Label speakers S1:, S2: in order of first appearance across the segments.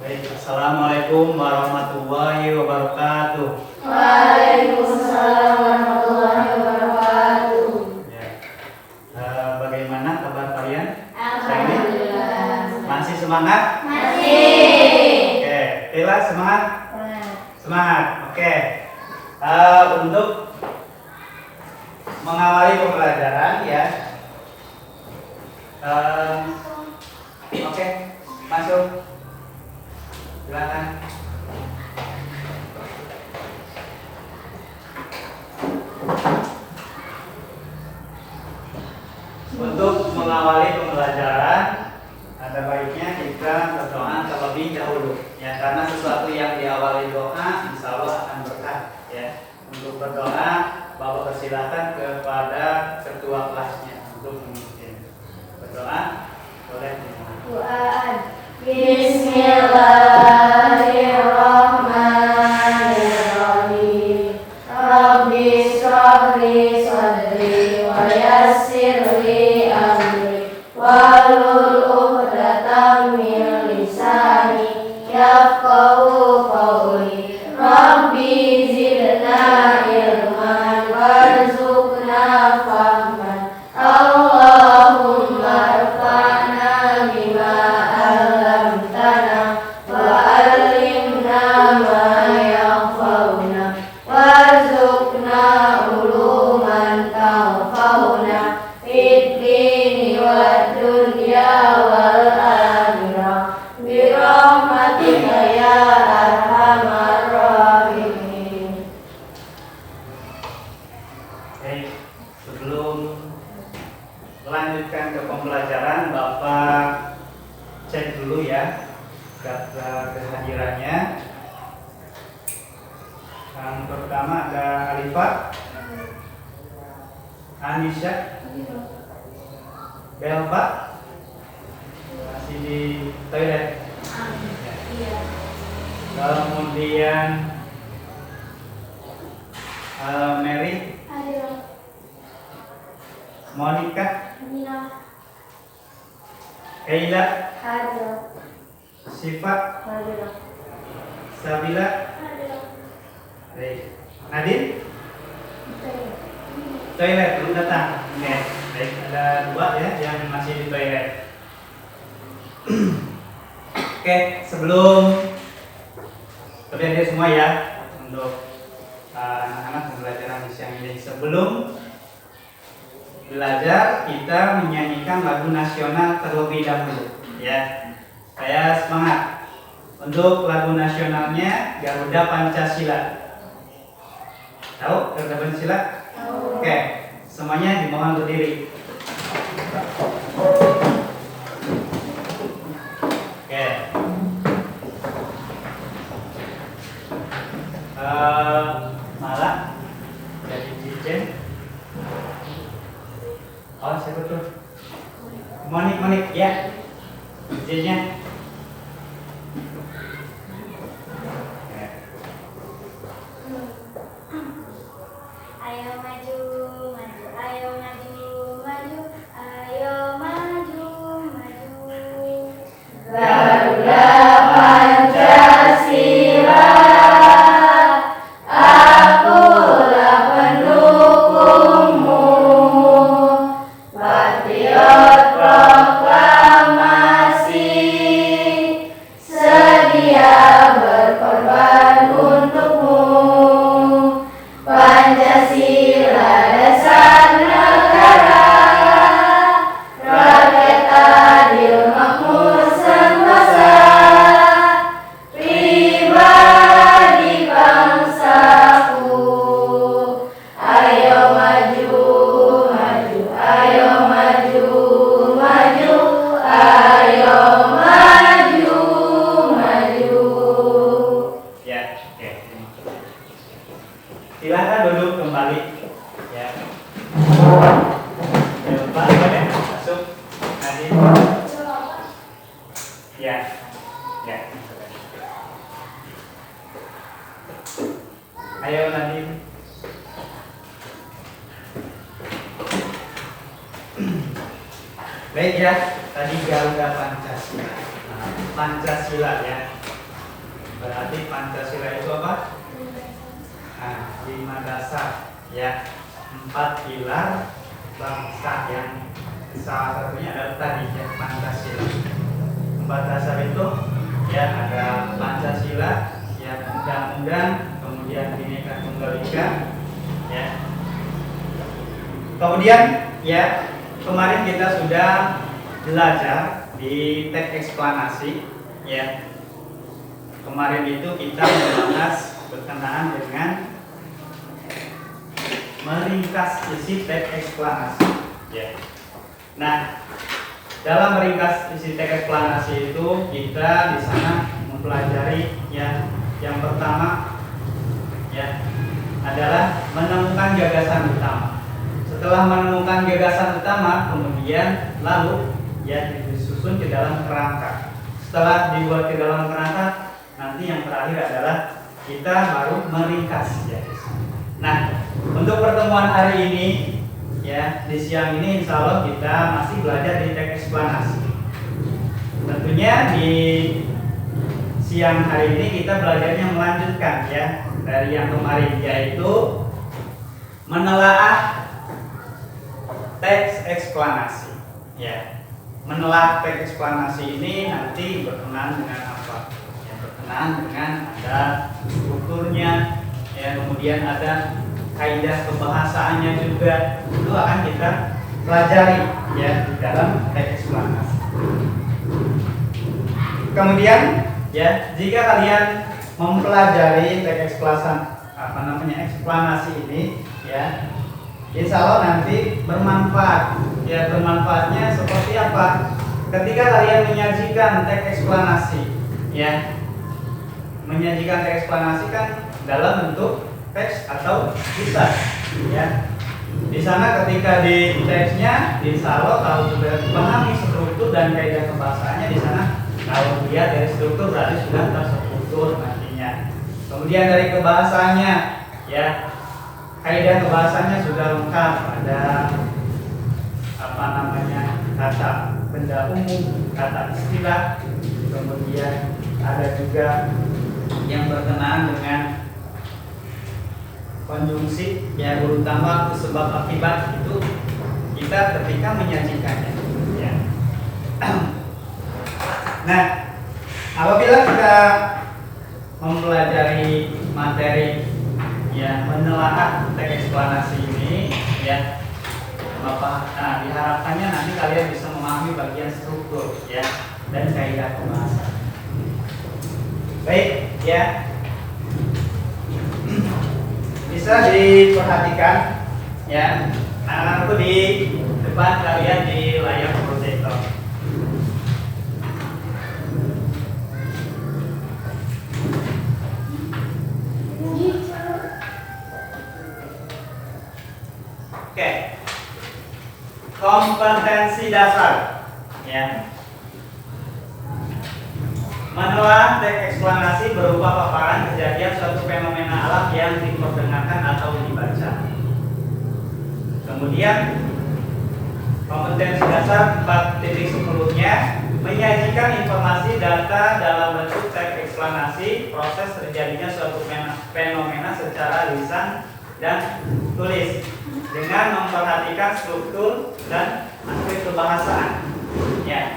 S1: Baik, assalamualaikum warahmatullahi wabarakatuh.
S2: Waalaikumsalam warahmatullahi wabarakatuh.
S1: Ya. Bagaimana kabar kalian?
S2: Alhamdulillah.
S1: Masih semangat?
S2: Masih.
S1: Oke, Tila semangat? Semangat. Oke. Untuk mengawali pembelajaran ya. Oke, masuk. Silakan. Untuk mengawali pembelajaran, ada baiknya kita berdoa terlebih dahulu, ya, karena sesuatu yang diawali doa, insya Allah akan berkah, ya. Untuk berdoa, Bapak persilakan kepada ketua kelasnya untuk memimpin. Berdoa, boleh.
S2: Bismillahirrahmanirrahim. Rabbi shrah li sadri wa yassir li amri wahlul 'uqdatam min lisani yafqahu qawli. Rabbi zidna ilman warzuqna fahman. Allahumma rfa'na bima 'allamtana wa 'allimna ma yanfa'una warzuqna uluman tanfa'una fid dini wad dunya wal akhirah bi rahmatika ya arhamar rahimin.
S1: Baik, sebelum melanjutkan ke pembelajaran, Bapak cek dulu ya data kehadirannya. Yang pertama ada Alifah, Anisha, Belva, masih di toilet. Kemudian Mary, Monica, Kayla, Siva, Sabila, baik. Nadine, toilet belum datang. Oke, baik, ada dua ya yang masih di toilet. Oke, sebelum terjadi semua ya untuk anak-anak pembelajaran di siang ini. Sebelum belajar, kita menyanyikan lagu nasional terlebih dahulu ya. Saya semangat. Untuk lagu nasionalnya Garuda Pancasila. Tahu Garuda Pancasila? Oke, semuanya dimohon berdiri. Oke. Malah jadi Cijen. Oh, siapa tuh? Monik ya. Cijennya.
S2: Ayo maju, maju, ayo maju, maju, ayo maju, maju. Garuda Pancasila, akulah pendukungmu. Patriot proklamasi, sedia berkorban untukmu. Pancasila dasar negara, rakyat adil makmur sentosa, pribadi bangsaku. Ayo maju, maju, ayo maju, maju, ayo maju, maju.
S1: Ya, oke. Silakan duduk kembali ya. Belva, boleh masuk. Nadine. Ya. Ya. Ayo Nadine. Baik ya, tadi Garuda Pancasila. Pancasila ya. Berarti Pancasila itu apa? Nah, 5 dasar ya, 4 pilar bangsa yang salah satunya adalah tadi ya Pancasila. 4 dasar itu ya ada Pancasila, ya undang-undang, kemudian Bhinneka Tunggal Ika, ya. Kemudian ya kemarin kita sudah belajar di teks eksplanasi ya. Kemarin itu kita membahas berkenaan dengan meringkas isi teks eksplanasi ya. Nah, dalam meringkas isi teks eksplanasi itu kita di sana mempelajari ya yang pertama ya adalah menemukan gagasan utama. Setelah menemukan gagasan utama, kemudian lalu ya disusun ke dalam kerangka. Setelah dibuat ke dalam kerangka, nanti yang terakhir adalah kita baru meringkas ya. Nah, untuk pertemuan hari ini ya di siang ini insya Allah kita masih belajar di teks eksplanasi. Tentunya di siang hari ini kita belajarnya melanjutkan ya dari yang kemarin, yaitu menelaah teks eksplanasi ya. Menelaah teks eksplanasi ini nanti berkenaan dengan apa? Ya, berkenaan dengan ada strukturnya ya, kemudian ada kaidah kebahasaannya juga, itu akan kita pelajari ya di dalam teks eksplanasi. Kemudian ya jika kalian mempelajari teks eksplanasi ini ya, insya Allah nanti bermanfaat ya. Bermanfaatnya seperti apa? Ketika kalian menyajikan teks eksplanasi ya, menyajikan teks eksplanasi kan dalam bentuk teks atau kisah ya. Di sana ketika di teksnya insya Allah kalau sudah memahami struktur dan kaidah kebahasaannya, di sana kalau dilihat dari struktur berarti sudah terstruktur nantinya. Kemudian dari kebahasaannya ya, kaidah kebahasaannya sudah lengkap, ada apa namanya kata benda umum, kata istilah, kemudian ada juga yang berkenaan dengan konjungsi ya, guru tambah sebab akibat, itu kita ketika menyajikannya ya. Nah, apabila kita mempelajari materi ya menelaah teks eksplanasi ini ya, diharapkannya nanti kalian bisa memahami bagian struktur ya dan kaidah pembahasan. Baik ya, bisa diperhatikan ya, anak-anakku di depan kalian di layar proyektor. Oke, kompetensi dasar ya. Menelaah teks eksplanasi berupa paparan kejadian suatu fenomena alam yang diperdengarkan atau dibaca. Kemudian kompetensi dasar 4.10-nya menyajikan informasi data dalam bentuk teks eksplanasi proses terjadinya suatu fenomena secara lisan dan tulis dengan memperhatikan struktur dan aspek kebahasaan. Ya.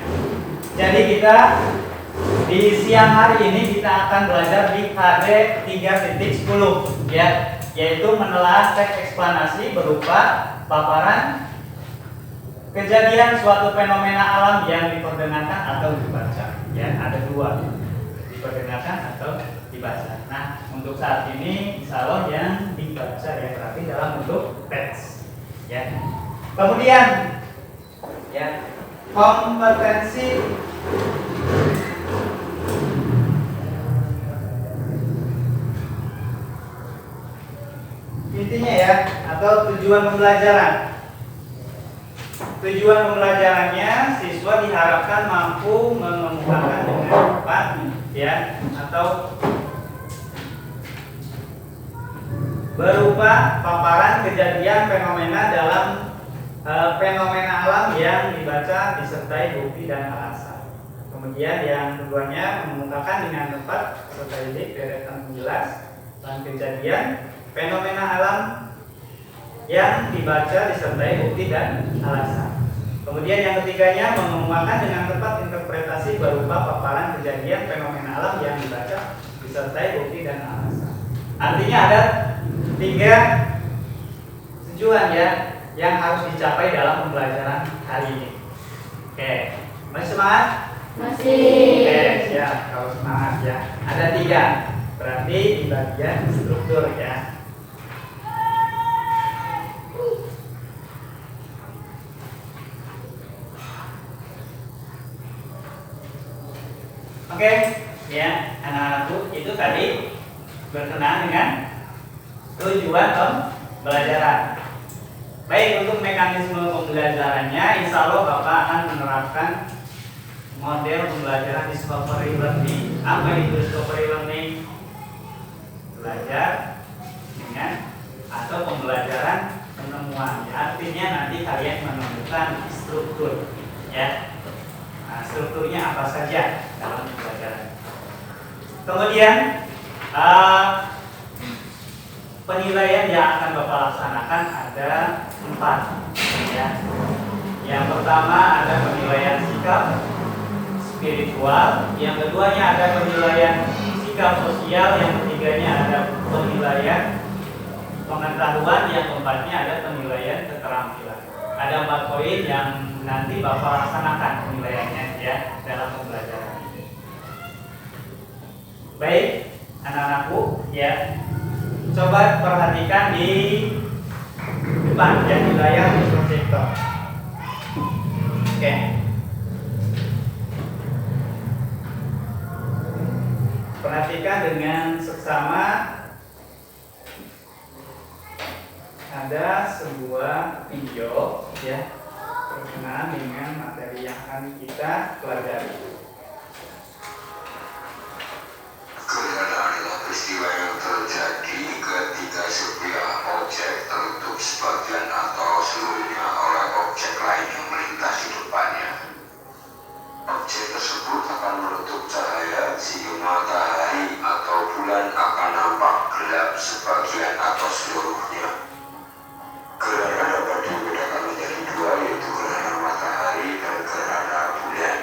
S1: Jadi kita di siang hari ini kita akan belajar di KD 3.10 ya, yaitu menelaah teks eksplanasi berupa paparan kejadian suatu fenomena alam yang diperdengarkan atau dibaca. Ya, ada dua, diperdengarkan atau dibaca. Nah, untuk saat ini insya Allah yang dibaca ya, berarti dalam bentuk teks. Ya. Kemudian ya, kompetensi intinya ya, atau tujuan pembelajaran. Tujuan pembelajarannya siswa diharapkan mampu mengemukakan dengan cepat ya, atau berupa paparan kejadian fenomena dalam fenomena alam yang dibaca disertai bukti dan alasan. Kemudian yang keduanya mengemukakan dengan tepat serta ide deretan penjelas dan kejadian fenomena alam yang dibaca disertai bukti dan alasan. Kemudian yang ketiganya mengemukakan dengan tepat interpretasi berupa paparan kejadian fenomena alam yang dibaca disertai bukti dan alasan. Artinya ada 3 tujuan ya yang harus dicapai dalam pembelajaran hari ini. Oke, masih semangat?
S2: Masih.
S1: Oke, siap. Kalau semangat ya. Ada 3. Berarti di bagian struktur ya. Oke, ya anak-anakku itu tadi berkenaan dengan tujuan pembelajaran. Baik, untuk mekanisme pembelajarannya, insya Allah Bapak akan menerapkan model pembelajaran discovery learning. Apa itu discovery learning? Belajar dengan atau pembelajaran penemuan. Artinya nanti kalian menemukan struktur, ya. Nah, strukturnya apa saja dalam pembelajaran. Kemudian penilaian yang akan Bapak laksanakan ada 4, ya. Yang pertama ada penilaian sikap spiritual, yang keduanya ada penilaian sikap sosial, yang ketiganya ada penilaian pengetahuan, yang keempatnya ada penilaian keterampilan. Ada 4 poin yang nanti Bapak laksanakan penilaiannya ya dalam pembelajaran. Baik, anak-anakku ya. Coba perhatikan di depan ya, di layar proyektor. Oke. Perhatikan dengan seksama. Ada sebuah video ya berkenaan dengan materi yang akan kita pelajari.
S3: Gerhana adalah peristiwa yang terjadi ketika sebuah objek tertutup sebagian atau seluruhnya oleh objek lain yang melintas di depannya. Objek tersebut akan menutup cahaya sehingga matahari atau bulan akan nampak gelap sebagian atau seluruhnya. Gerhana dapat dibedakan menjadi 2, yaitu gerhana matahari dan gerhana bulan.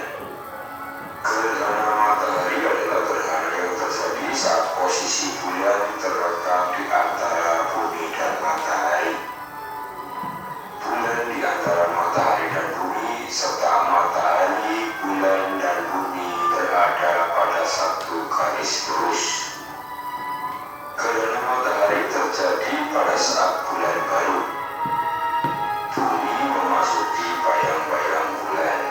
S3: Gerhana matahari adalah gerhana yang terjadi saat posisi bulan terletak di antara bumi dan matahari. Bulan di antara matahari dan bumi, serta matahari, bulan, dan bumi berada pada satu garis lurus. Gerhana matahari terjadi pada saat bulan baru. Bumi memasuki bayang-bayang bulan,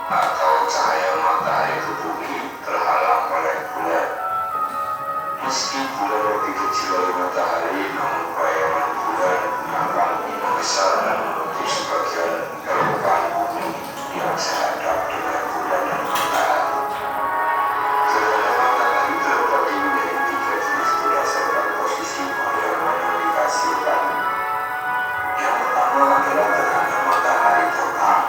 S3: atau cahaya matahari ke bumi terhalang oleh bulan. Meski bulan lebih kecil dari matahari, namun bayangan bulan akan membesar dan menutup sebagian permukaan bumi yang sehadap dengan bulan dan matahari. Gerhana matahari terbagi menjadi 3 jenis berdasarkan posisi bayangan yang dihasilkan. Yang pertama adalah gerhana matahari total.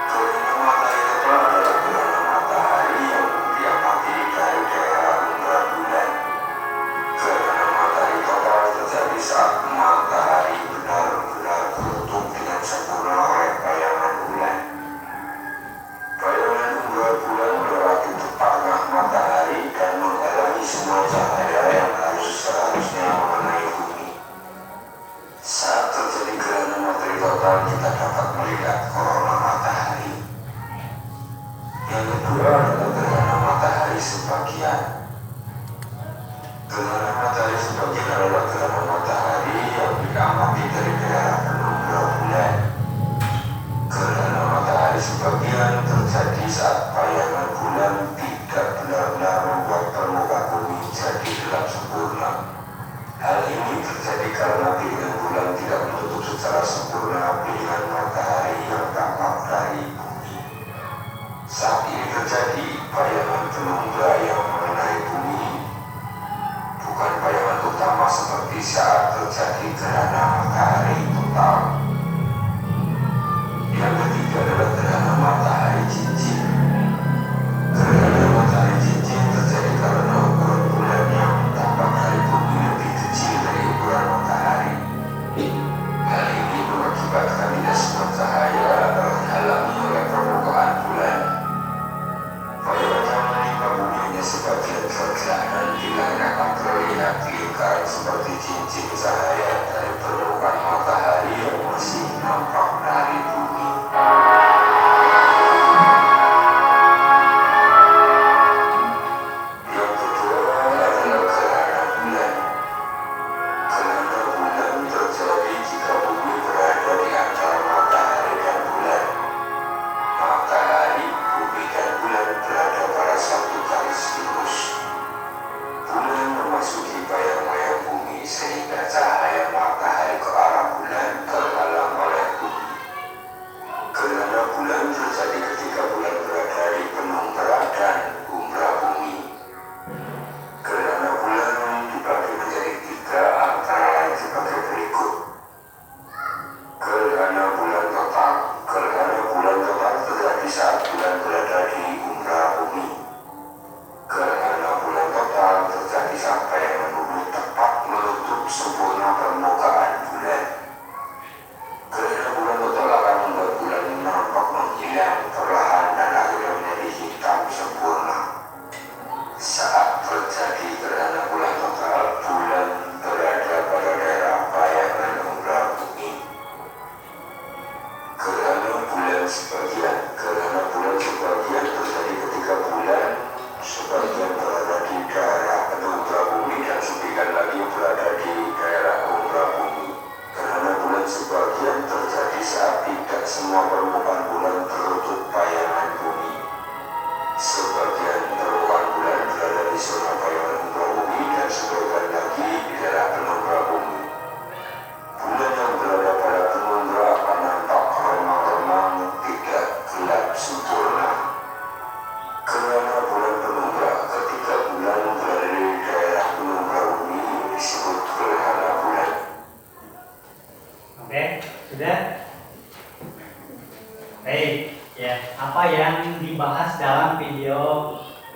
S3: Gerhana matahari total adalah gerhana matahari yang diamati dari daerah umbra bulan. Gerhana matahari total terjadi saat matahari benar-benar tertutup dengan sempurna oleh bayangan bulan. Bayangan umbra bulan berarti tepatnya matahari dan menghalangi semua cahaya yang seharusnya mengenai bumi. Saat terjadi gerhana matahari total, kita dapat melihat korona matahari. Yang kedua adalah gerhana matahari sebagian. Gerhana matahari sebagian adalah gerhana matahari yang diamati dari daerah penumbra bulan. Gerhana matahari sebagian terjadi saat bayangan bulan tidak benar-benar membuat permukaan bumi jadi gelap sempurna. Hal ini terjadi karena piringan bulan tidak menutup secara sempurna piringan matahari yang tampak dari bumi. Saat ini terjadi bayangan penumbra yang mengenai bumi, bukan bayangan utama seperti saat terjadi gerhana matahari total. Yang ketiga adalah gerhana matahari cincin.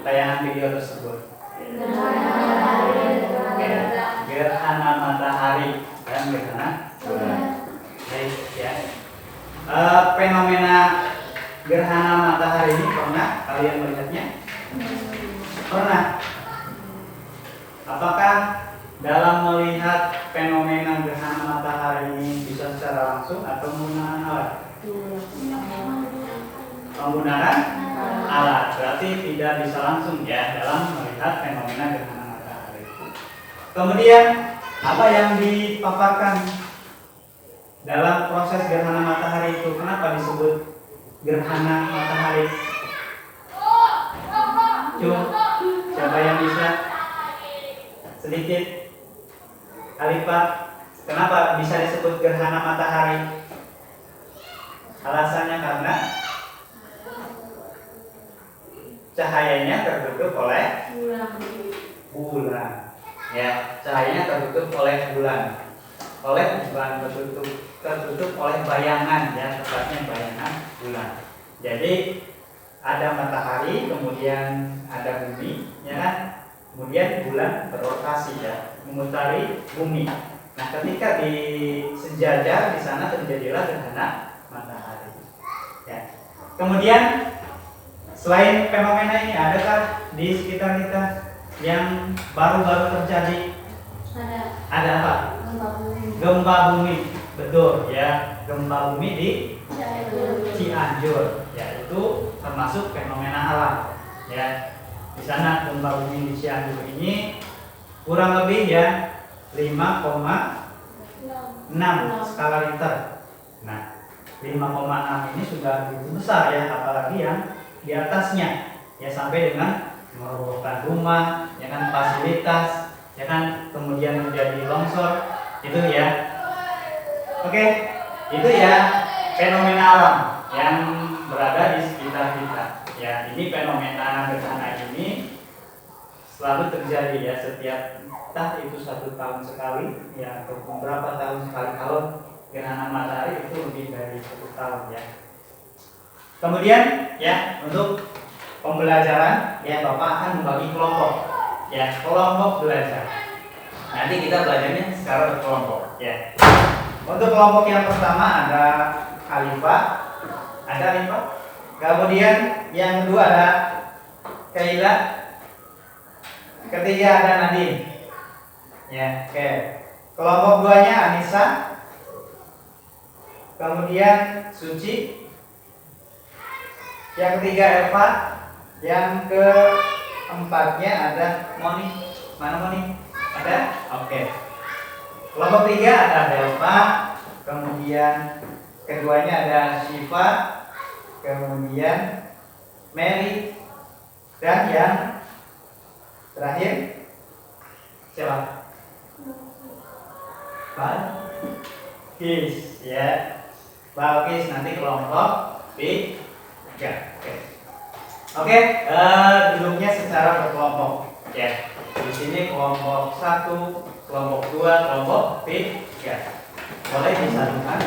S1: tayangan video tersebut? Gerhana matahari dan gerhana bulan. Baik ya. Fenomena gerhana matahari ini pernah kalian melihatnya? Pernah. Apakah dalam melihat fenomena gerhana matahari ini bisa secara langsung atau menggunakan alat? Menggunakan alat, berarti tidak bisa langsung ya dalam melihat fenomena gerhana matahari. Kemudian apa yang dipaparkan dalam proses gerhana matahari itu? Kenapa disebut gerhana matahari? Siapa yang bisa? Sedikit. Alifah, kenapa bisa disebut gerhana matahari? Alasannya karena cahayanya tertutup oleh bulan. Ya, cahayanya tertutup oleh bulan. Tertutup oleh bayangan, ya, tepatnya bayangan bulan. Jadi ada matahari, kemudian ada bumi, ya kan? Kemudian bulan berotasi, ya, memutari bumi. Nah, ketika sejajar di sana terjadilah gerhana matahari. Ya. Kemudian selain fenomena ini, adakah di sekitar kita yang baru-baru terjadi? Ada apa? Gempa bumi. Betul ya, gempa bumi di Cianjur, ya, itu termasuk fenomena alam. Ya, di sana gempa bumi di Cianjur ini kurang lebih ya 5,6 skala Richter. Nah, 5,6 ini sudah begitu besar ya, apalagi yang di atasnya ya, sampai dengan merobohkan rumah, ya kan, fasilitas, ya kan, kemudian menjadi longsor itu ya. Oke, itu ya fenomena alam yang berada di sekitar kita. Ya, ini fenomena gerhana ini selalu terjadi ya, setiap entah itu 1 tahun sekali ya, atau beberapa tahun sekali. Kalau gerhana matahari itu lebih dari 1 tahun ya. Kemudian ya, untuk pembelajaran ya, Bapak akan membagi kelompok ya, kelompok belajar. Nanti kita belajarnya secara berkelompok ya. Untuk kelompok yang pertama ada Alifah, kemudian yang kedua ada Kaila, ketiga ada Nadine. Ya, oke. Kelompok 2-nya Anissa, kemudian Suci, yang ketiga Eva, yang keempatnya ada Moni. Mana Moni? Ada? Oke. Kelompok 3 ada Delta, kemudian keduanya ada Shiva, kemudian Mary, dan yang terakhir siapa? Balkis ya. Balkis nanti kelompok 3. Oke, duduknya secara berkelompok ya. Di sini kelompok 1, kelompok 2, kelompok 3. Boleh disatukan.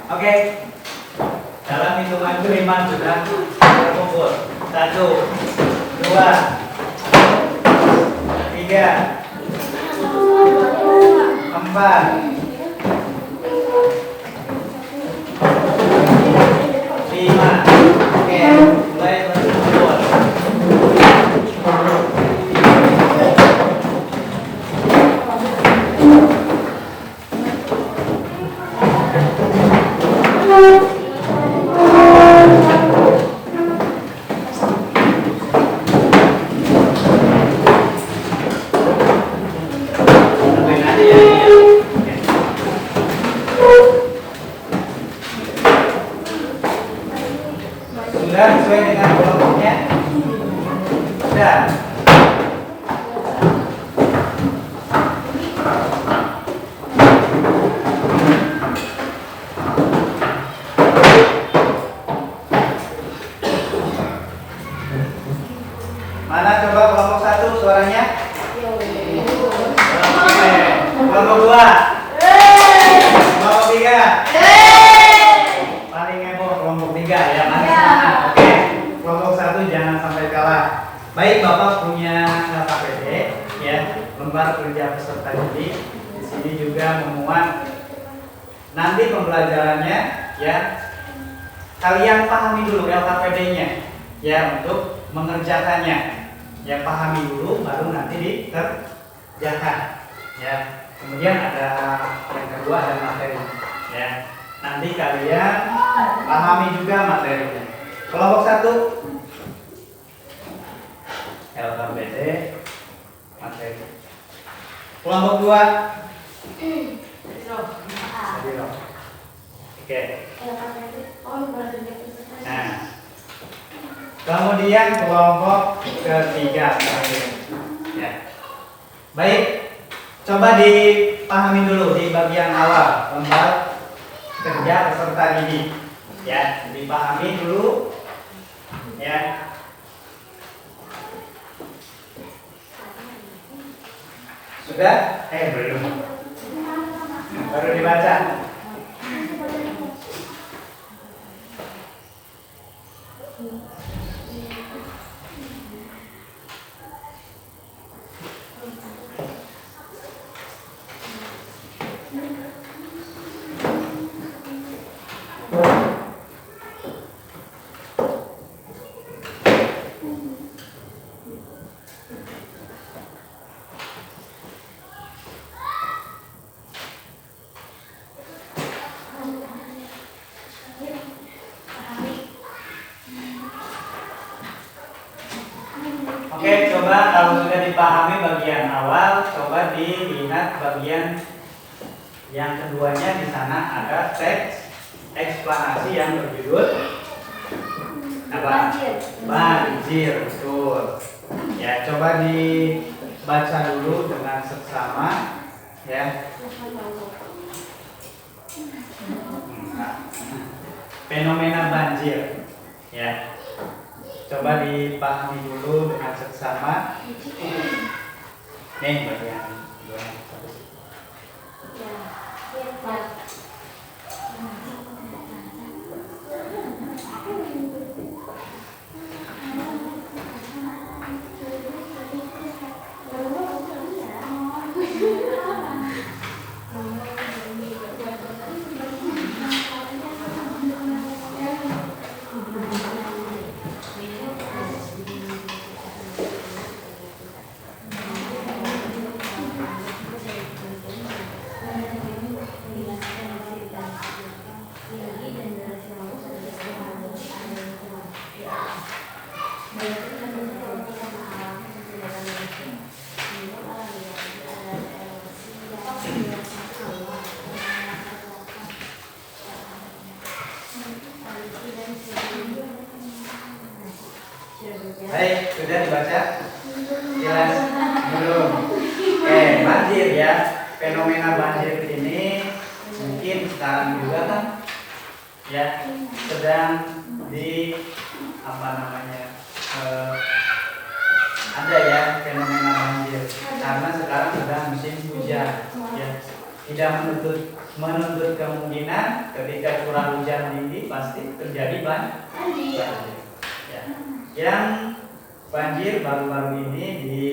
S1: Oke. Dalam hitungan 5 sudah terkumpul. 1, 2, 3, 4, 5. Oke, mulai berkumpul. Sudah sesuai dengan kelompoknya? Sudah. Mana coba kelompok 1 suaranya? Kelompok 2. Kelompok 3. Paling heboh kelompok 3 ya, mana? Oke. Baik, Bapak punya KPD ya, lembar kerja peserta didik. Di sini juga memuat nanti pembelajarannya ya. Kalian pahami dulu LKPD-nya ya untuk mengerjakannya. Ya, pahami dulu baru nanti dikerjakan ya. Kemudian ada yang kedua ada materi ya. Nanti kalian pahami juga materinya. Kelompok 1 LKPD materi. Kelompok 2 Oke. Nah, kemudian kelompok ketiga ya. Baik, coba dipahami dulu di bagian awal lembar kerja peserta didik ya, dipahami dulu ya. Sudah? Belum. Baru dibaca. Oke, coba kalau sudah dipahami bagian awal, coba dilihat bagian yang keduanya. Di sana ada teks eksplanasi yang berjudul apa? Banjir, betul. Ya, coba dibaca dulu dengan seksama ya. Fenomena banjir ya. Coba dipahami dulu dengan seksama. Nih bagian dua. Baik, sudah dibaca? Jelas? Belum? Banjir ya. Fenomena banjir ini mungkin sekarang juga kan ya sedang di apa namanya ada ya fenomena banjir karena sekarang sedang musim hujan ya. Tidak menuntut kemungkinan ketika curah hujan tinggi pasti terjadi banjir ya. Yang banjir baru-baru ini di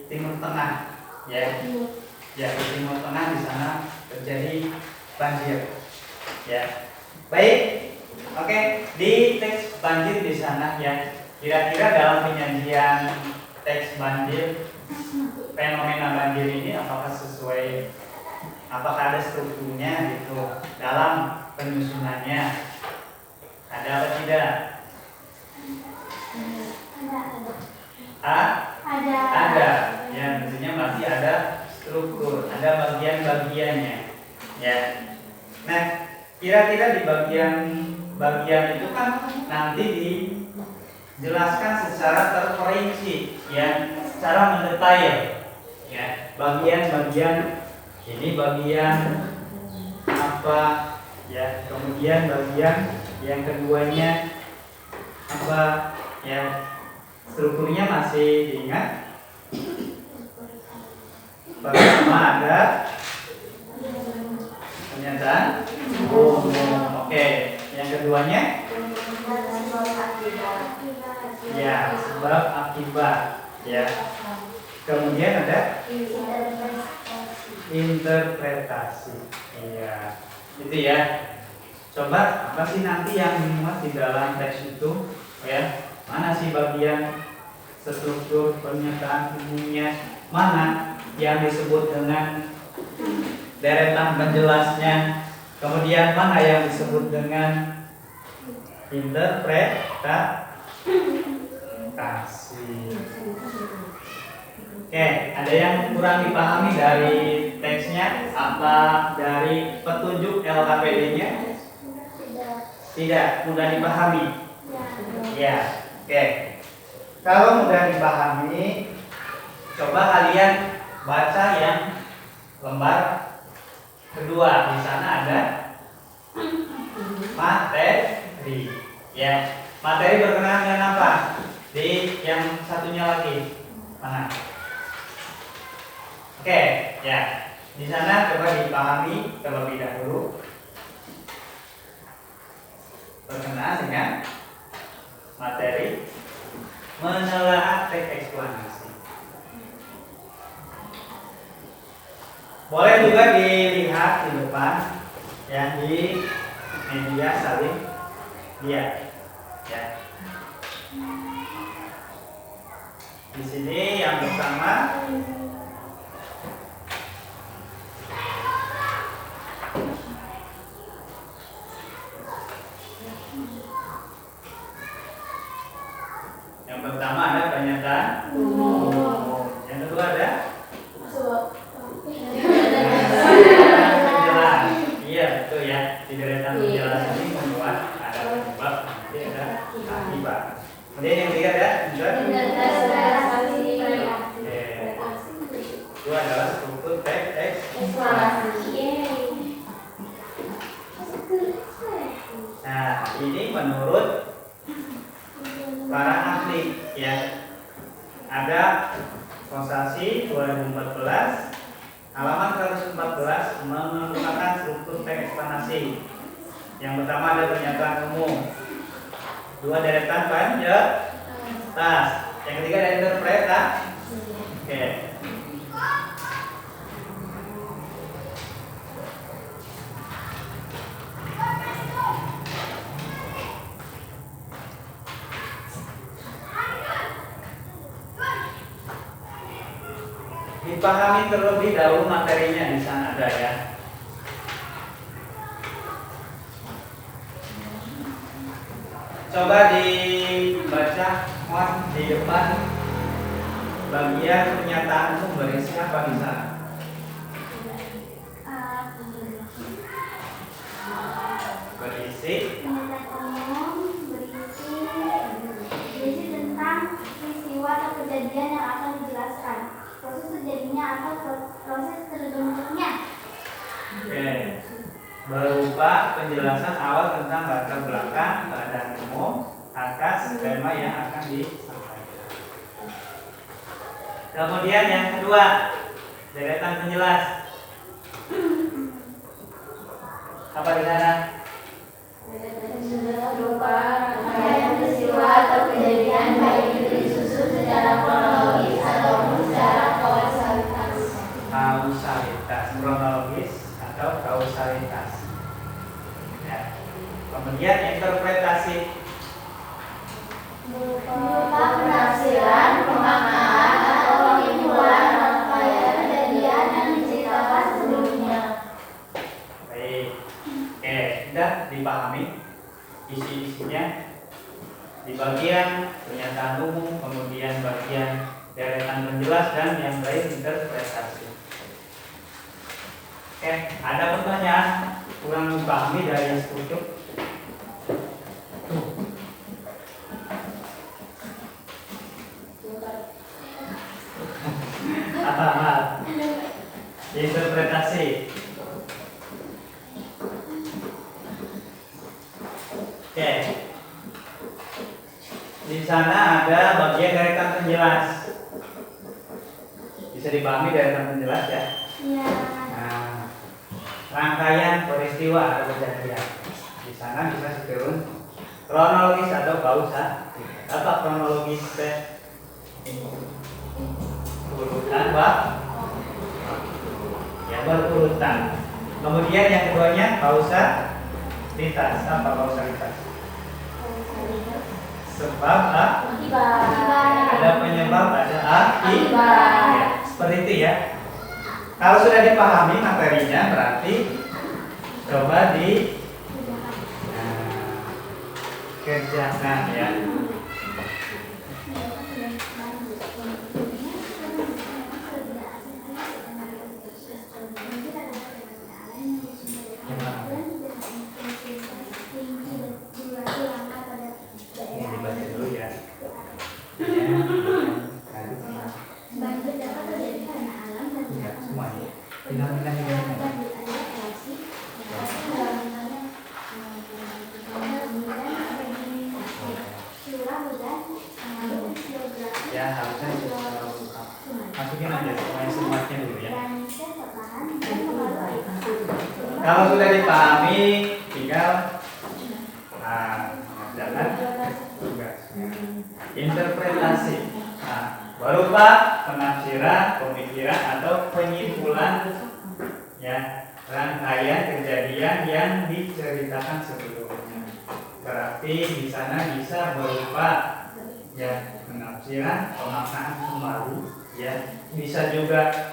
S1: Timur Tengah ya. Ya, di Timur Tengah di sana terjadi banjir ya. Baik, oke, di teks banjir di sana ya, kira-kira dalam penyajian teks banjir, fenomena banjir ini apakah sesuai, apakah ada strukturnya gitu dalam penyusunannya, ada apa tidak? Ada ya, tentunya masih ada struktur, ada bagian-bagiannya ya. Nah, kira-kira di bagian itu kan nanti dijelaskan secara terperinci ya, secara mendetail ya. Bagian-bagian ini bagian apa ya, kemudian bagian yang keduanya apa ya, strukturnya masih diingat? Pertama ada pernyataan umum. Oke, yang keduanya Ya, sebab akibat. Ya. Kemudian ada interpretasi. Iya. Itu ya. Coba apa sih nanti yang dimuat di dalam teks itu? Ya. Mana sih bagian struktur pernyataan umumnya? Mana yang disebut dengan deretan penjelasnya? Kemudian mana yang disebut dengan interpretasi? Oke, ada yang kurang dipahami dari teksnya? Apa dari petunjuk LKPD-nya? Tidak mudah dipahami. Ya, oke. Kalau mudah dipahami, coba kalian baca yang lembar kedua. Di sana ada materi. Ya, materi berkenaan dengan apa? Di yang satunya lagi mana? Oke, ya. Di sana coba dipahami terlebih dahulu berkenaan dengan materi menelaah teks eksplanasi. Boleh juga dilihat di depan yang di media salin lihat. Ya. Di sini yang pertama ada pernyataan umum. Yang kedua ada penjelas. Iya betul ya. Di deretan penjelasan ini membuat ada penyebab, nanti ada akibat. Kemudian yang ketiga ada
S2: interpretasi.
S1: Itu adalah struktur teks. Nah ini menurut para ahli ya. Ada Konsasi 2014 halaman 114 mengemukakan struktur teks eksplanasi. Yang pertama ada pernyataan umum, dua deretan penjelas, yang ketiga ada interpretasi. Oke. Dipahami terlebih dahulu materinya, di sana ada ya. Coba dibaca di depan bagian pernyataan umum berisi apa di sana? Berisi
S2: tentang peristiwa atau kejadian yang akan dijelaskan, proses terjadinya atau proses terbentuknya.
S1: Oke. Berupa penjelasan awal tentang latar belakang, keadaan umum, atas tema yang akan disampaikan. Kemudian yang kedua, deretan penjelas. Apa di sana?
S2: Berupa rangkaian peristiwa atau kejadian baik itu disusun secara kronologis ataupun secara kausalitas.
S1: Kausalitas, kronologis atau kausalitas. Ya. Kemudian interpretasi.
S2: Berupa penafsiran, pemaknaan atau penyimpulan rangkaian kejadian yang diceritakan sebelumnya.
S1: Baik. Oke, sudah dipahami isi-isinya di bagian pernyataan umum, kemudian bagian deretan penjelas, dan yang lain interpretasi. Oke, ada pertanyaan kurang dipahami dari yang struktur? Interpretasi. Oke. Di sana ada bagian deretan penjelas. Bisa dipahami deretan penjelas ya?
S2: Iya.
S1: Nah, rangkaian peristiwa atau kejadian. Di sana bisa diturun kronologis atau kausalitas. Apa kronologis teh? Urutan, Pak. Ya, berurutan. Kemudian yang keduanya kausalitas. Apa kausalitas? Sebab ada penyebab, ada akibat. Ya, seperti itu ya. Kalau sudah dipahami materinya, berarti coba kerjakan ya. Ini dibaca dulu ya. Enggak semuanya. Ya harusnya masukin aja semuanya dulu ya. Kalau sudah dipahami, tinggal mengerjakan tugasnya. Interpretasi. Nah, berupa penafsiran, pemikiran atau penyimpulan ya rangkaian kejadian yang diceritakan sebelumnya. Berarti di sana bisa berupa ya penafsiran, pemaknaan kembali, ya bisa juga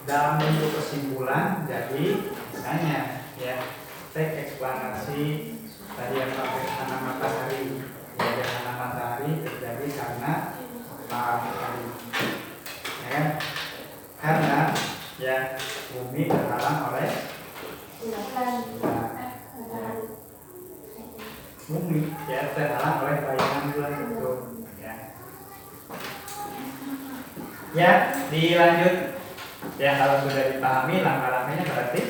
S1: dalam bentuk kesimpulan. Jadi misalnya ya teks eksplanasi tadi yang pakai gerhana matahari, ya gerhana matahari terjadi karena matahari, ya kan? Karena ya bumi terhalang oleh bumi ya terhalang oleh bayangan bulan itu ya. Ya dilanjut ya, kalau sudah dipahami langkah-langkahnya berarti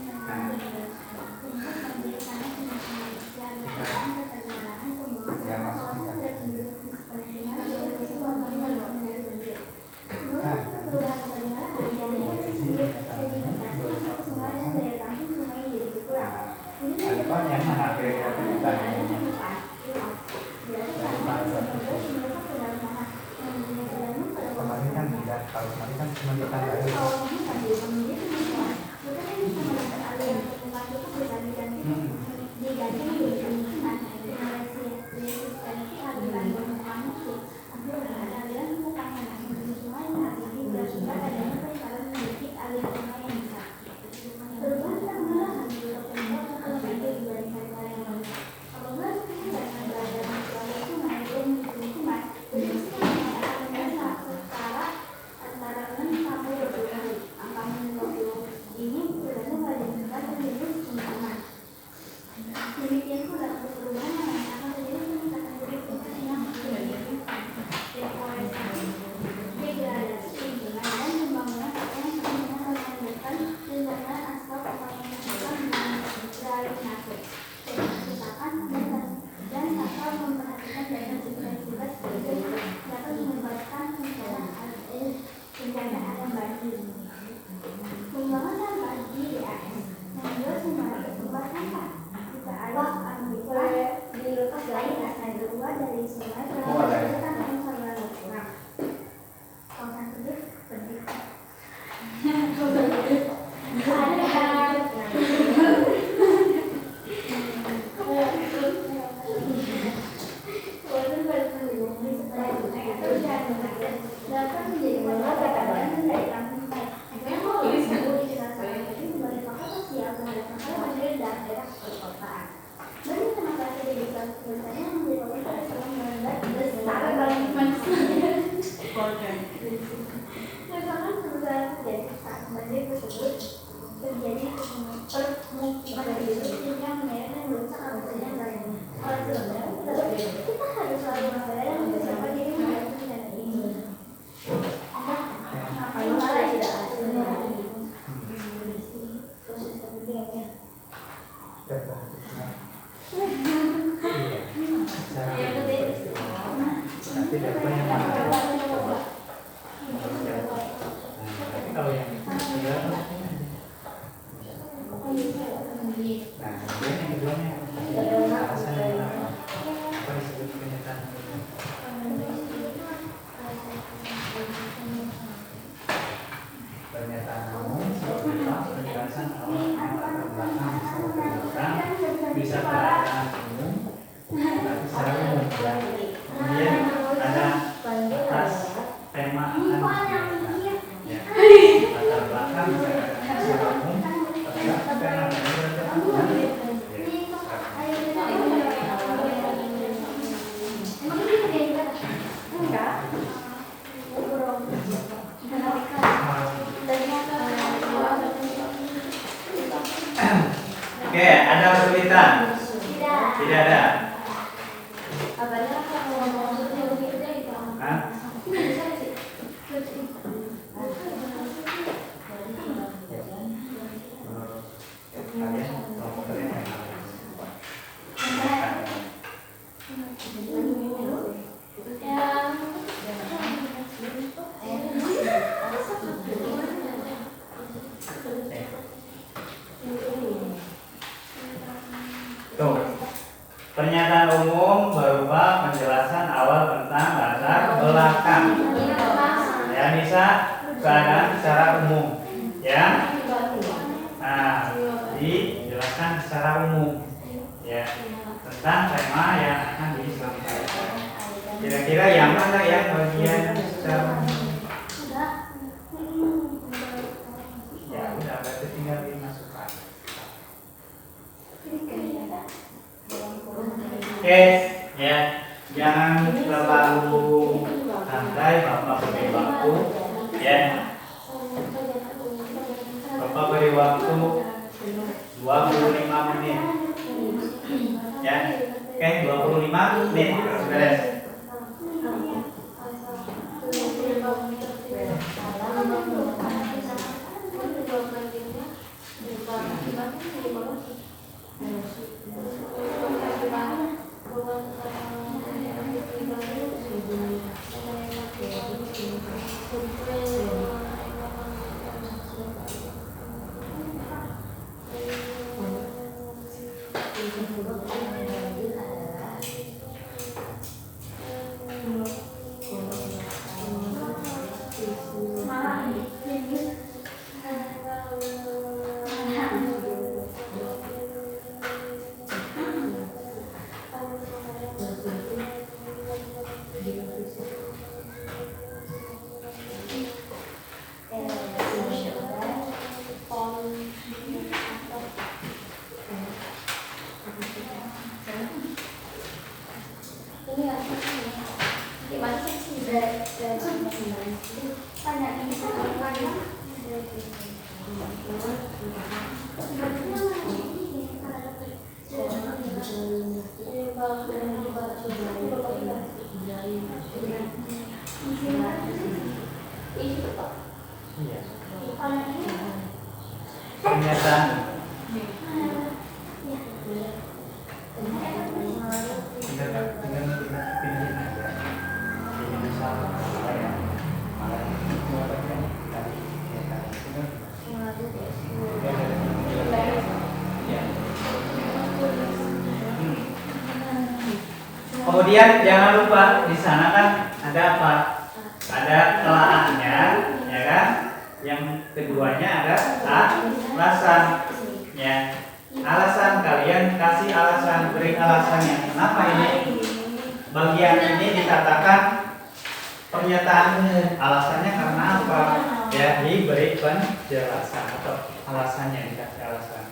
S1: yang mana kira-kira kemarin kan tidak, kalau kemarin kan cuma ditandai. Oke, ada kesulitan? Tidak ada. Hah? Kalian kelompok kalian yang mana? Tuh, pernyataan umum berupa penjelasan awal tentang latar belakang. Ya, bisa keadaan secara umum. Ya. Nah, dijelaskan secara umum. Ya, tentang tema yang akan disampaikan. Kira-kira yang mana yang bagian secara umum? Ya, udah berarti tinggal dimasukkan. Oke, ya, jangan terlalu santai, Bapak beri waktu, ya. Bapak beri waktu 25 menit, ya. Oke, 25 menit, beres. Pernyataan kemudian jangan lupa di sana kan ada apa? Ada telaahnya, ya kan? Yang keduanya ada alasan, ya. Alasan kalian kasih alasan, beri alasannya. Kenapa ini bagian ini dikatakan pernyataan umum? Alasannya karena apa? Ya, diberi penjelasan atau alasannya dikasih alasan.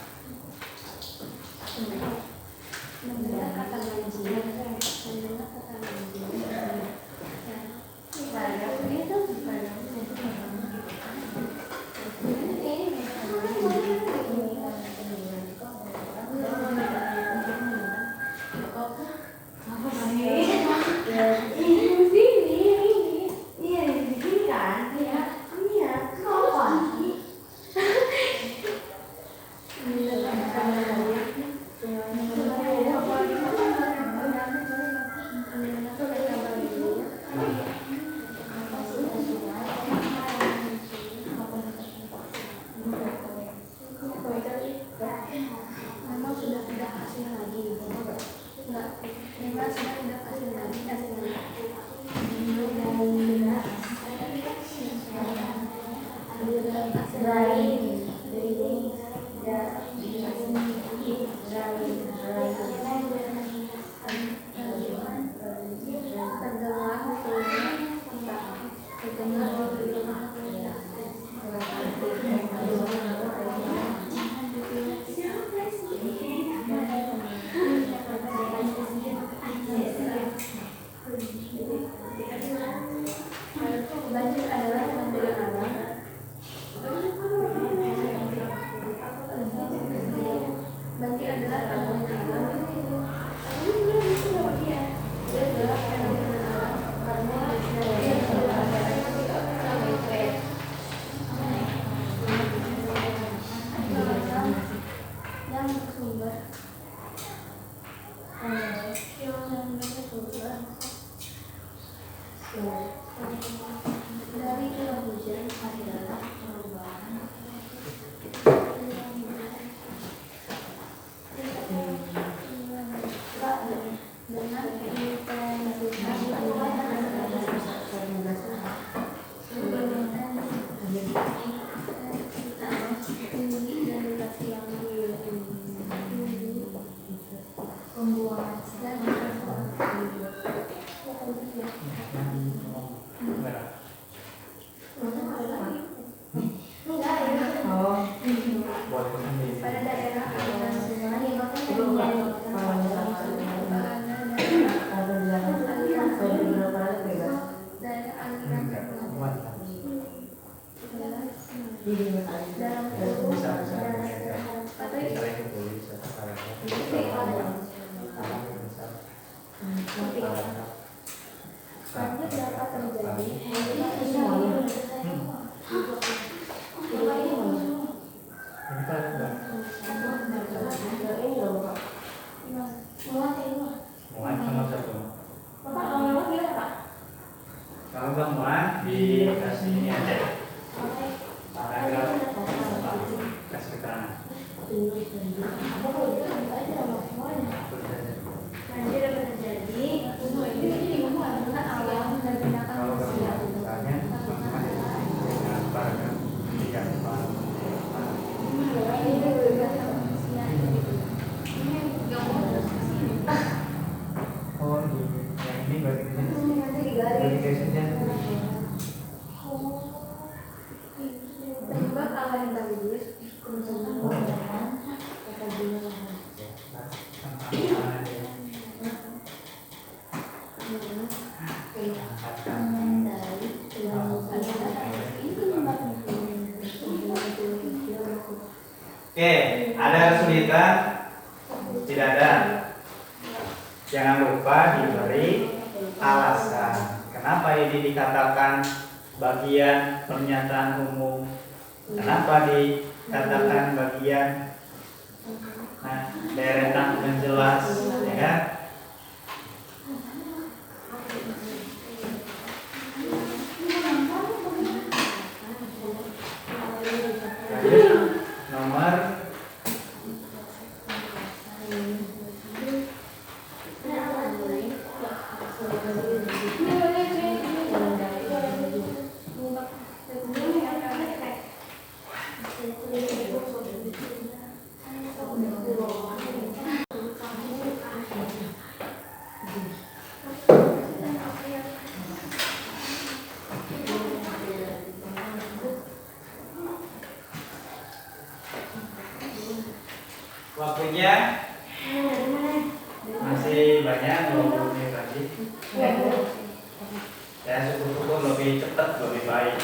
S2: Dari curah hujan adalah perubahan dengan intensitas tinggi dan durasi yang pembuangan dan pada daerah aliran sungai dalam selanjutnya dapat terjadi
S1: Kalau temuan dikasih ini aja paragraf kasih keterangan.
S2: nanti dapat terjadi awal menggunakan
S1: Kalau
S2: usia
S1: misalnya dengan paragraf yang oh yang ini berarti saja.
S2: penyebab awal yang bagus
S1: Oke, ada kesulitan? Tidak ada. Jangan lupa diberi alasan. Kenapa ini dikatakan bagian pernyataan umum? Kenapa dikatakan bagian? Nah, deretan menjelas, ya kan? Nomor waktunya masih banyak 20 menit lagi. Ya syukur-syukur lebih cepat lebih baik.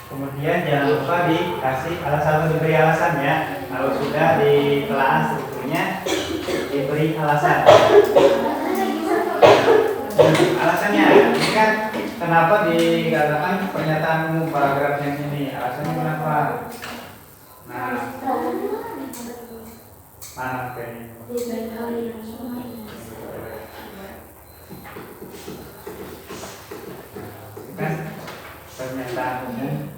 S1: Kemudian jangan lupa dikasih alasan, diberi alasan ya. Kalau sudah di kelas bukunya diberi alasan. Alasannya, ini kan kenapa dikatakan pernyataan paragraf yang ini? Alasannya kenapa? Nah, mana ini? Kan pernyataan umum.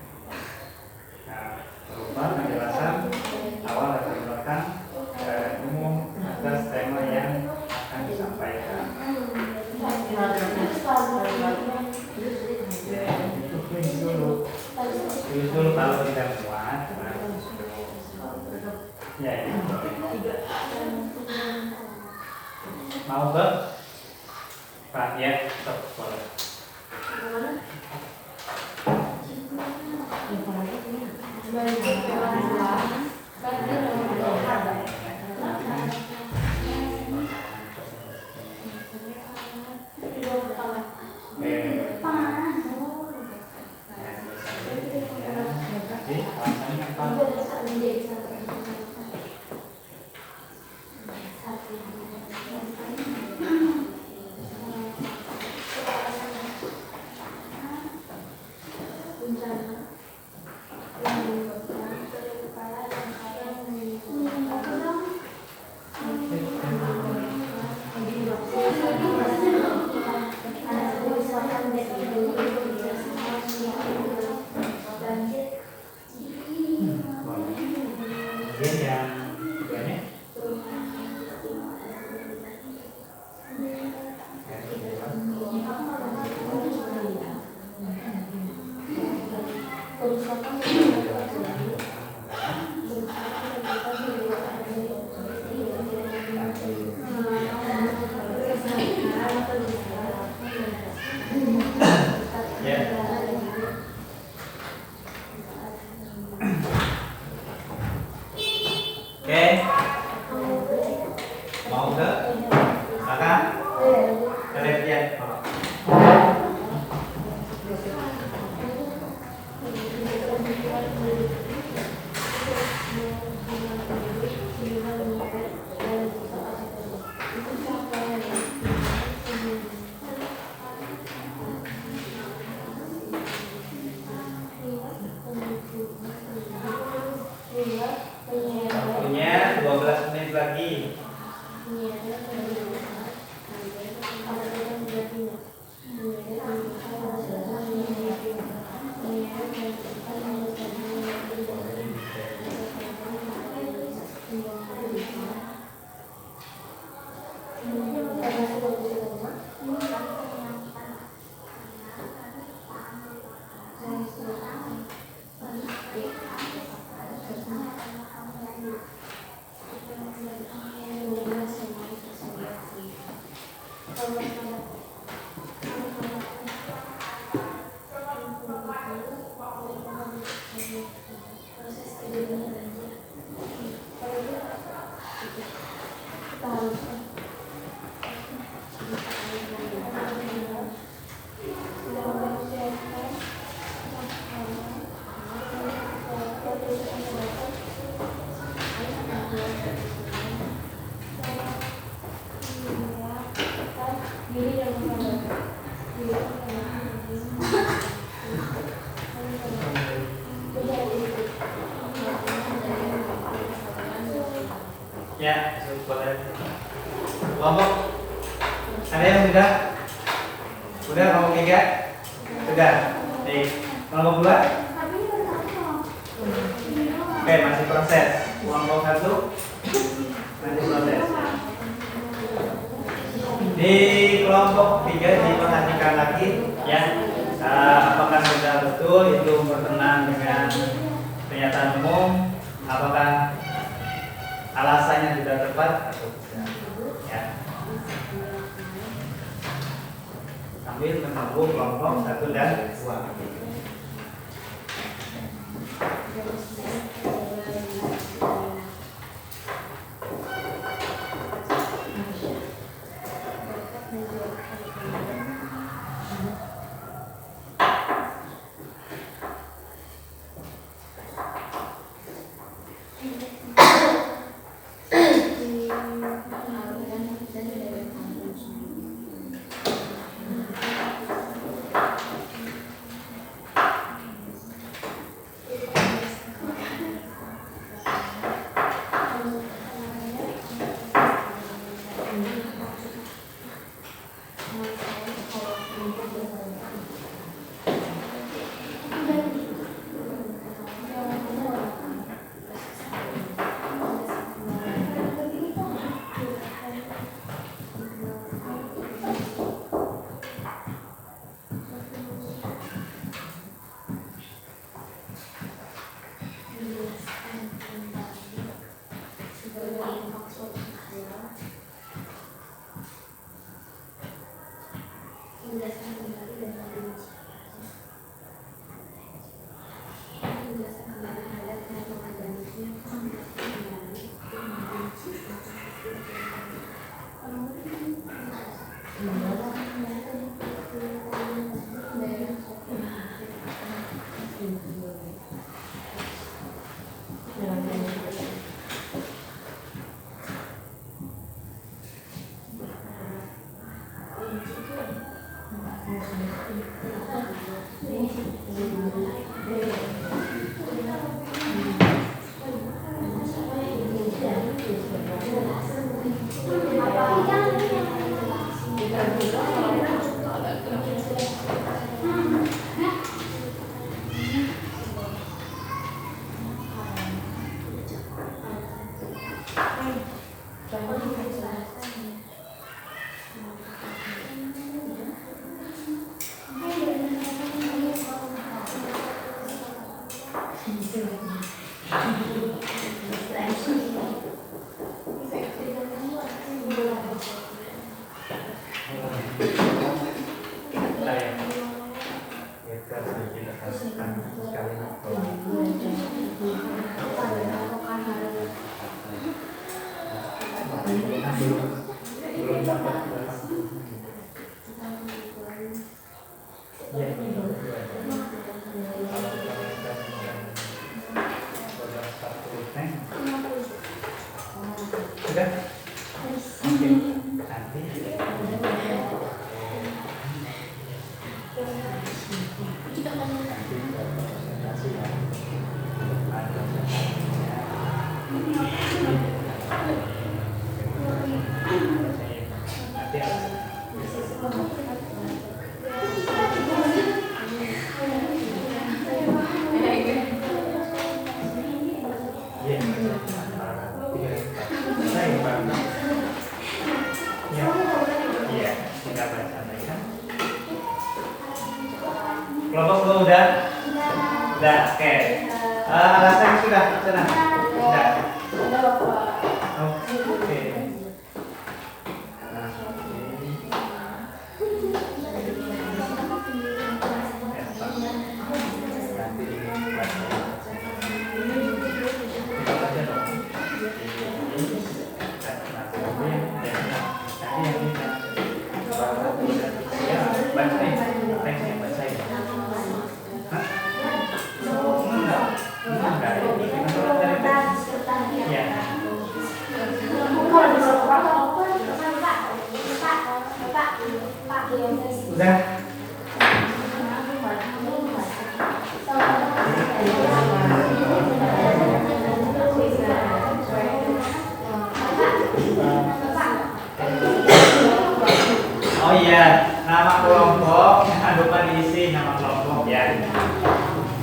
S1: Nah, berupa penjelasan awal latar belakang umum atas tema yang akan disampaikan. Ya, itu dulu kalau tidak muat. Ya, ini mau ke Pak ya, stop boleh. Ya, boleh. Kelompok ada yang sudah? Sudah kelompok 3? Sudah. Nih, kelompok 2? Oke, masih proses. Kelompok 1 masih proses. Di kelompok 3 diperhatikan lagi ya. Apakah sudah betul itu berkenan dengan pernyataan umum? Apakah alasannya sudah tepat atau tidak? Ya. Sambil menunggu kelompok 1 dan 2. Kelompok 2 udah? Udah, oke. Alasannya sudah, senang? Sudah. Oke. Udah.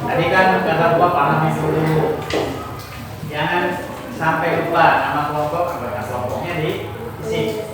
S1: Tadi kan kata lupa pahami dulu. Jangan sampai lupa nama kelompok, anggota kelompoknya diisi.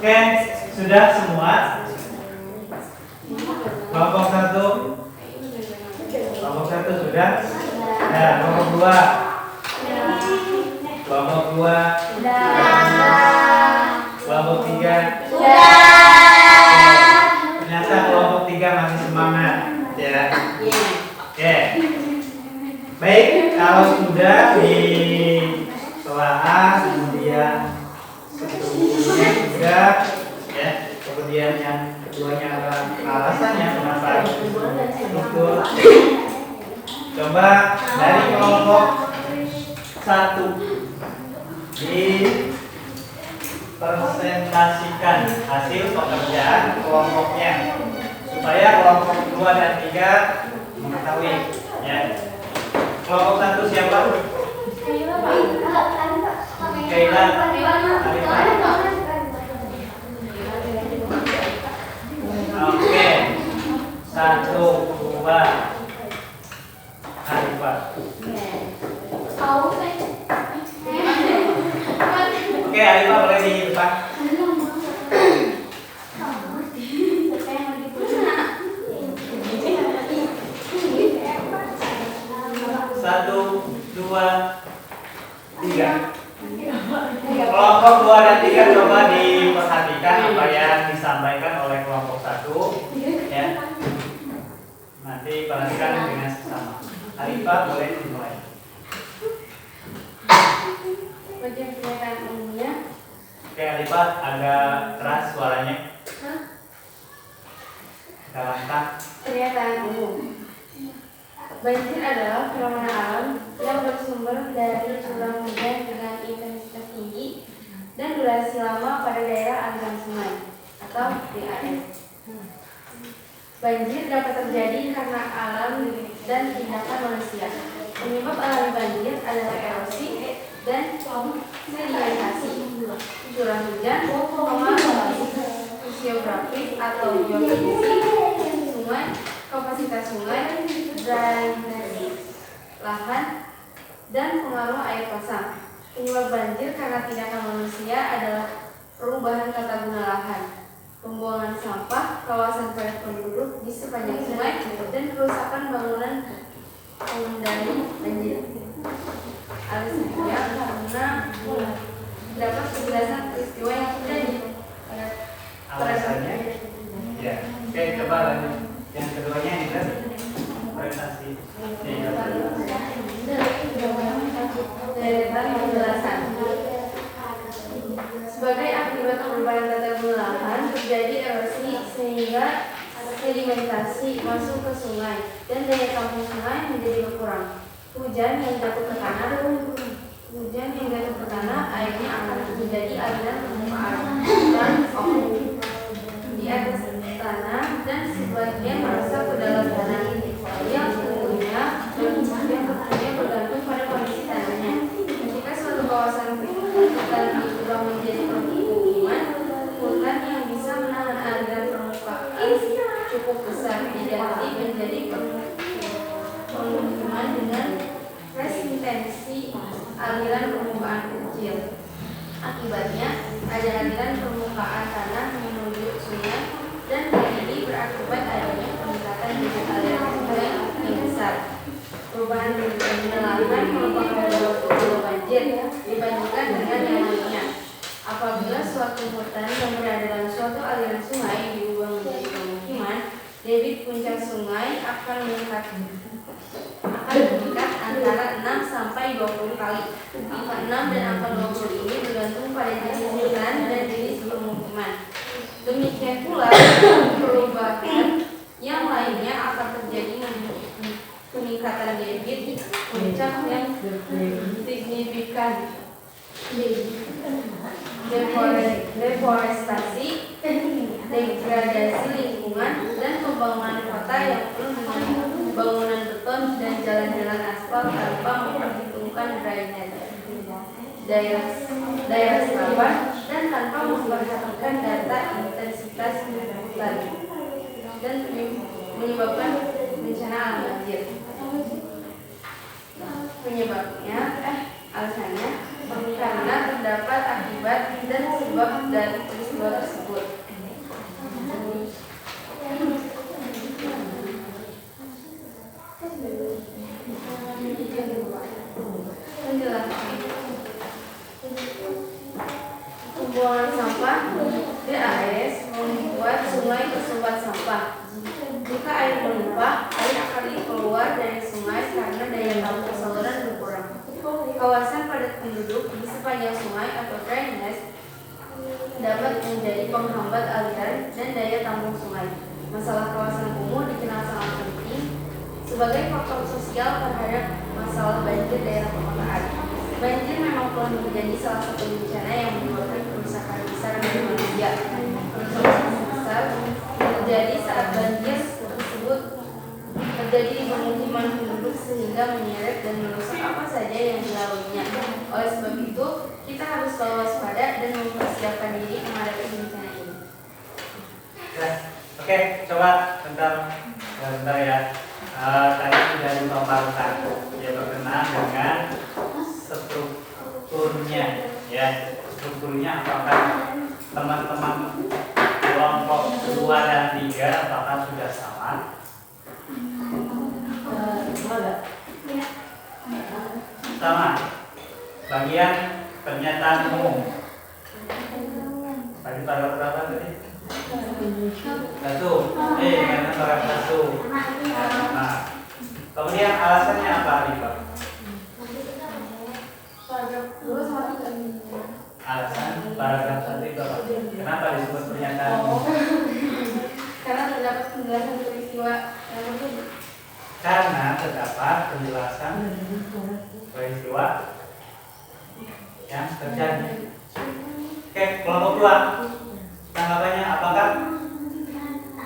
S1: Oke, sudah semua. Kelompok satu sudah. Ya, kelompok dua. Kelompok tiga. Ternyata kelompok tiga masih semangat, ya. Oke. Baik, kalau sudah di telaah, kemudian kemudian juga, ya, kemudian yang keduanya adalah alasannya kenapa betul. Coba dari kelompok satu dipresentasikan hasil pekerjaan kelompoknya supaya kelompok 2 dan 3 mengetahui, ya. Kelompok satu siapa? Kaila, Alifah. Oke, 1, 2, Alifah. Oke, Alifah boleh di depan. Satu, dua, tiga. Kelompok 2 dan 3 coba diperhatikan apa yang disampaikan oleh kelompok 1, ya. Nanti perhatikan dengan sesama. Alifah boleh dimulai.
S2: Bagian pernyataan umumnya.
S1: Oke, Alifah agak keras suaranya. Agak lantang.
S2: Pernyataan umum. Banjir adalah fenomena alam yang bersumber dari curah hujan dengan intensitas tinggi dan durasi lama pada daerah aliran sungai atau DAS. Banjir dapat terjadi karena alam dan tindakan manusia. Penyebab alami banjir adalah erosi dan sedimentasi, curah hujan, pengaruh fisiografis atau geofisik sungai, kapasitas sungai, drainase lahan, dan pengaruh air pasang. Penyebab banjir karena tindakan manusia adalah perubahan tata guna lahan, pembuangan sampah, kawasan padat penduduk di sepanjang sungai, dan kerusakan bangunan pengendali banjir. Alasannya karena dapat penjelasan peristiwa yang terjadi.
S1: Alasannya, ya. Oke, coba lanjut. Yang keduanya ini kan presentasi.
S2: Deretan penjelasan. Sebagai akibat perubahan tata guna lahan terjadi erosi sehingga sedimentasi masuk ke sungai dan daya tampung sungai menjadi berkurang. Hujan yang jatuh ke tanah, airnya akan menjadi aliran permukaan dan di atas tanah dan sebagian merasuk ke dalam tanah yang tentunya bergantung pada kondisi tanahnya. Jika suatu kawasan hutan diubah menjadi permukiman, hutan yang bisa menahan aliran permukaan cukup besar diganti menjadi permukiman dengan resistens tensi aliran permukaan kecil. Akibatnya, ada aliran permukaan tanah menuju sungai dan hal ini berakibat adanya peningkatan debit aliran sungai yang besar. Perubahan pendalaman merupakan dua banjir dibandingkan dengan yang lainnya. Apabila suatu hutan yang berada dalam suatu aliran sungai diubah menjadi pemukiman, debit puncak sungai akan meningkat antara 6 sampai 20 kali. Angka 6 dan angka 20 ini bergantung pada jenis hutan dan jenis pemukiman. Demikian pula perubahan yang lainnya akan terjadi peningkatan debit puncak yang signifikan. Deforestasi, degradasi lingkungan, dan pembangunan kota yang penuh dengan bangunan beton dan jalan-jalan aspal tanpa memperhitungkan drainase, daerah rawan, dan tanpa memperhatikan data intensitas hutan dan menyebabkan bencana alam banjir. Penyebabnya, alasannya karena terdapat akibat dan sebab dari peristiwa tersebut. Penjelasan. Pembuangan sampah DAS membuat sungai tersumbat sampah. Jika air melimpah, air akan keluar dari sungai karena daya tampung saluran berkurang. Kawasan padat penduduk di sepanjang sungai atau drainase dapat menjadi penghambat aliran dan daya tampung sungai. Masalah kawasan kumuh dikenal sangat penting sebagai faktor sosial terhadap masalah banjir daerah perkotaan. Banjir memang telah menjadi salah satu bencana yang menyebabkan kerusakan besar bagi manusia. Kerusakan besar terjadi saat banjir tersebut terjadi di pemukiman penduduk sehingga menyeret dan merusak apa saja yang dilaluinya. Oleh sebab itu, kita harus selalu waspada dan mempersiapkan diri menghadapi bencana ini.
S1: Oke, coba bentar ya. Tadi sudah dipaparkan ya berkenaan dengan strukturnya ya. Strukturnya apakah teman-teman kelompok 2 dan 3 apakah sudah sama? Sama. Bagian pernyataan umum. Tadi paragraf berapa tadi? 1. Karena paragraf 1. Nah, kemudian alasannya apa, Arifah? Alasan paragraf 1 itu apa? Kenapa disebut pernyataan umum?
S2: Karena terdapat penjelasan peristiwa
S1: Karena terdapat penjelasan peristiwa yang terjadi. Oke, kelompok 2. Tanggapannya apakah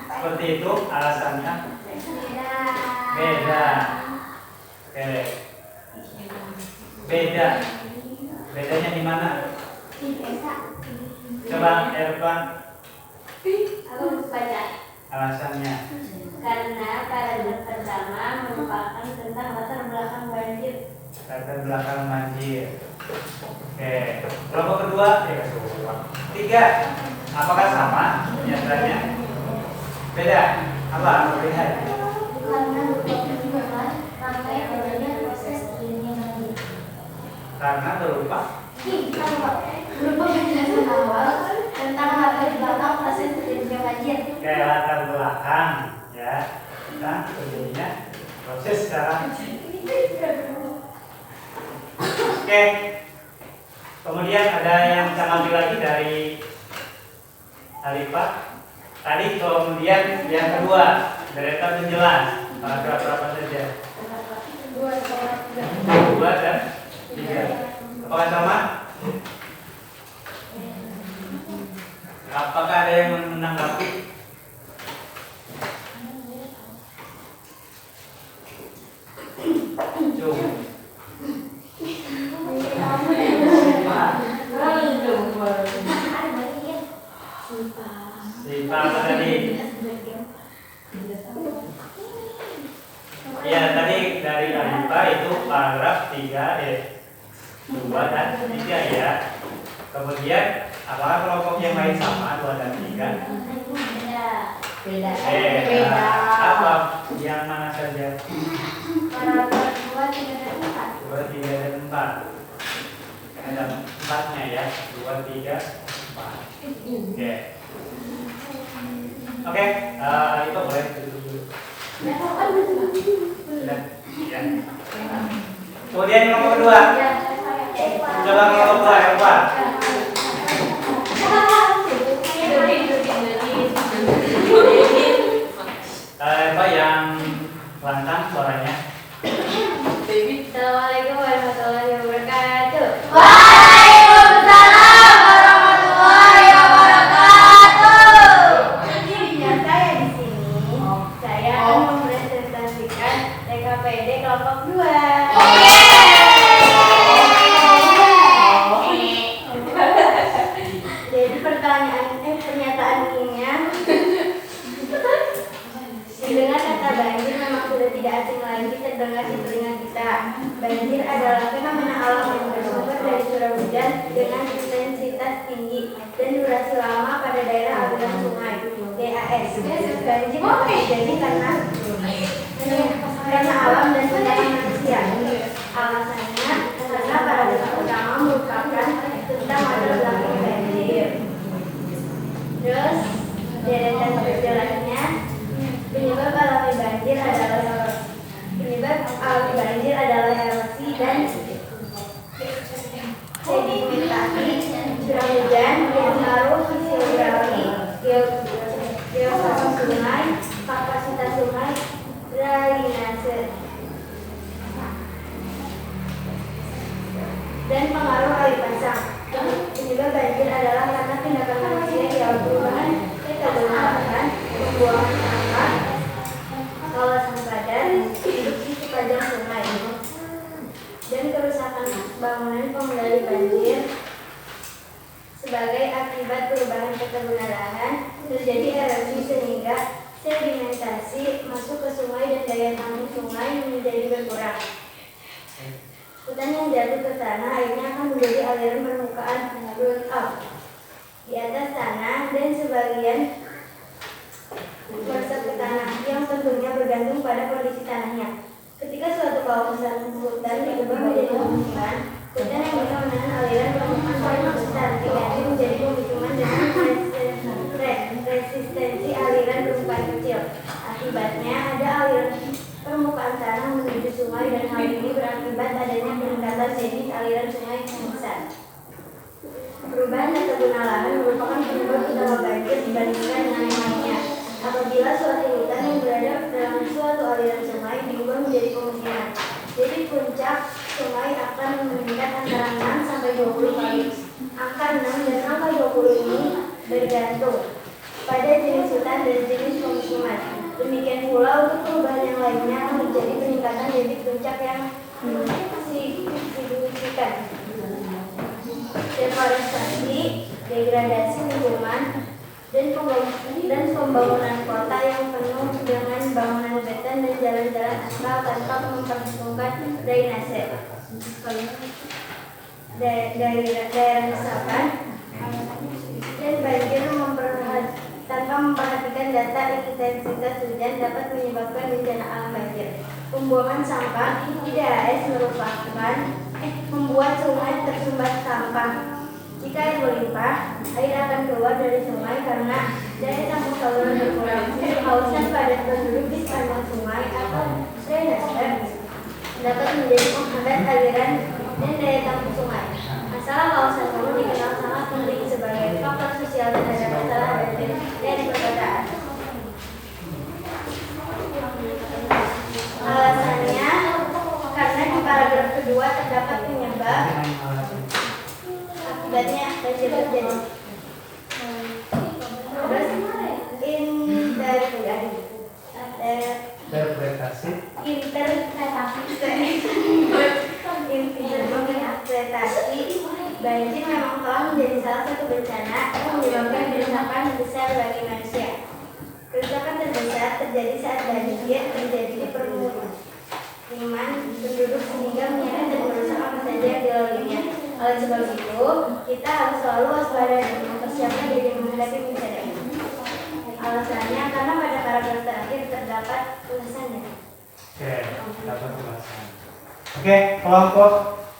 S1: seperti itu alasannya? Beda. Oke. Beda. Bedanya di mana? Coba Ervan.
S4: Aku baca.
S1: Alasannya.
S4: Karena paragraf pertama merupakan tentang latar belakang banjir.
S1: Latar belakang banjir. Oke. Kelompok kedua, 3. Apakah sama penyatraannya? Beda. Apa? Lihat.
S4: Karena ramai adanya proses ini.
S1: Karena terlupa.
S4: Berupa penjelasan awal tentang latar belakang proses terjadinya banjir.
S1: Kayak latar belakang ya tentang terjadinya proses sekarang. Oke. Kemudian ada yang canggih lagi dari Arifah. Tadi kemudian yang kedua deretan penjelas paragraf berapa saja? 2 dan 3. Apakah sama? Apakah ada yang menanggapi? Sifat apa tadi? Ya tadi dari Arifah itu paragraf 3 2 dan 3 ya. Kemudian apakah kelompok yang lain sama 2 dan 3?
S4: Beda.
S1: Apa yang mana saja?
S4: Paragraf 2, 3, dan 4.
S1: 2, 3, dan 4. Ada 4-nya ya. 2, 3, 4. Oke. Oke, itu boleh duduk dulu. Sudah. Ya. Kemudian kelompok kedua. Coba kelompok kedua, Elva. Elva yang lantang suaranya.
S2: Assalamualaikum warahmatullahi wabarakatuh.
S4: Waalaikumsalam warahmatullahi wabarakatuh.
S2: Nah, saya di sini, saya akan mempresentasikan TKPD kelompok 2. Jadi pernyataan ininya mendengar kata banjir memang sudah tidak asing lagi terdengar di telinga kita. Banjir adalah fenomena alam yang bersumber dari curah hujan dengan intensitas tinggi dan durasi lama pada daerah aliran sungai (DAS). Banjir terjadi karena alam dan tindakan manusia. Alasannya karena parameter utama merupakan tentang latar belakang banjir. Terus deretan berjalannya penyebab alami banjir adalah erosi dan sedimentasi curah hujan, pengaruh fisiografi, geofase sungai, kapasitas sungai, drainase, dan pengaruh air pasang. Penyebab banjir adalah karena tindakan manusia yang perubahan ketabahan, pembuangan sampah, kawasan padat, erupsi sepanjang sungai, dan kerusakan bangunan pengendali banjir. Sebagai akibat perubahan tata guna lahan, terjadi erosi sehingga sedimentasi masuk ke sungai dan daya tampung sungai menjadi berkurang. Hutan yang jatuh ke tanah akhirnya akan menjadi aliran permukaan root up di atas tanah dan sebagian meresap ke tanah yang tentunya bergantung pada kondisi tanahnya. Ketika suatu kawasan hutan diubah menjadi pemukiman, hutan yang bisa menahan aliran permukaan paling besar diganti menjadi pemukiman dengan resistensi aliran permukaan kecil. Akibatnya ada aliran permukaan tanah menuju sungai dan hal ini berakibat adanya peningkatan debit aliran sungai yang besar. Perubahan tata guna lahan merupakan penyebab utama banjir dibandingkan dengan yang lainnya. Apabila suatu hutan yang berada dalam suatu aliran sungai diubah menjadi pemukiman, jadi puncak sungai akan meningkat antara 6 sampai 20 kali. Angka 6 dan angka 20 ini bergantung pada jenis hutan dan jenis pemukiman. Demikian pula untuk perubahan yang lainnya akan terjadi peningkatan debit puncak yang signifikan. Deforestasi, degradasi lingkungan, dan pembangunan kota yang penuh dengan bangunan beton dan jalan-jalan aspal tanpa memperhitungkan drainase. Daerah resapan dan banjir tanpa memperhatikan data intensitas hujan dapat menyebabkan bencana alam banjir. Pembuangan sampah di DAS membuat sungai tersumbat sampah. Jika air melimpah, air akan keluar dari sungai karena daya tampung saluran berkurang. Kausan padat penduduk di sepanjang sungai atau drainase dapat menjadi penghambat aliran dan daya tampung sungai. Masalah kawasan kumuh dikenal sangat penting sebagai faktor sosial terhadap masalah banjir dan perkotaan. Alasannya karena di paragraf kedua terdapat penyebab akibatnya banjir terjadi. Terus interpretasi banjir memang telah menjadi salah satu bencana yang menyebabkan kerusakan besar bagi manusia. Kerusakan terbesar terjadi saat banjir terjadi di permukiman penduduk sehingga menyeret dan merusak apa saja yang dilaluinya.
S4: Oleh sebab itu, kita harus selalu waspada dan mempersiapkan diri menghadapi bencana ini. Alasannya karena pada paragraf terakhir terdapat tulisannya.
S1: Oke, dapat ulasan. Oke, kelompok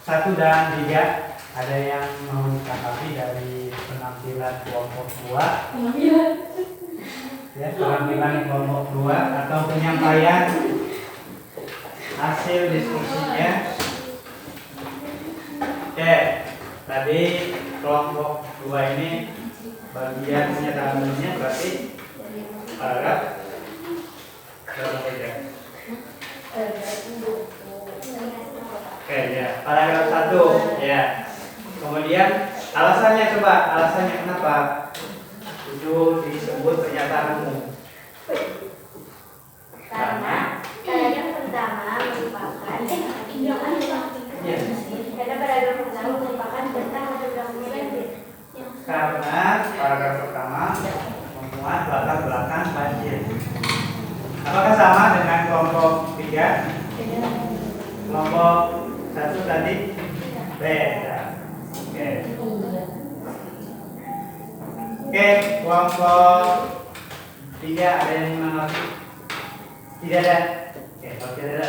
S1: 1 dan 3 ada yang mau ditanggapi dari penampilan kelompok 2? Ya, penampilan kelompok 2 atau penyampaian hasil diskusinya. Oke, tadi kelompok 2 ini bagian pernyataan umumnya berarti paragraf berapa ya? Oke ya, paragraf 1 ya. Kemudian alasannya, coba alasannya kenapa itu disebut pernyataan umum?
S4: Karena yang pertama merupakan
S1: Ya.
S4: karena paragraf pertama merupakan tentang latar belakang banjir.
S1: Karena paragraf pertama memuat latar belakang banjir. Apakah sama dengan kelompok 3? Kelompok 1 tadi beda. Oke. Oke, kelompok 3 ada yang mengerti? Tidak ada. Oke, kalau tidak ada,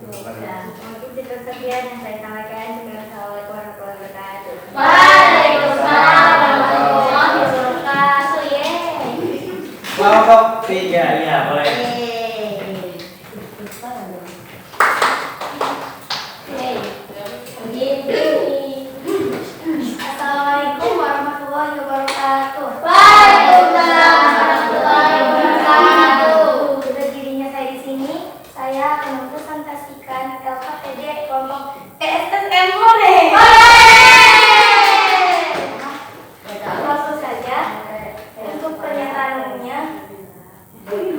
S4: Mungkin itu sekian yang saya sampaikan. Assalamualaikum warahmatullahi wabarakatuh.
S2: Waalaikumsalam warahmatullahi
S4: wabarakatuh.
S1: kelompok 3 ya boleh.
S4: Assalamualaikum warahmatullahi wabarakatuh.
S2: Waalaikumsalam warahmatullahi wabarakatuh.
S4: Berdirinya saya di sini, saya akan mempresentasikan LKPD kelompok PSSM More. Langsung saja untuk pernyataan umumnya,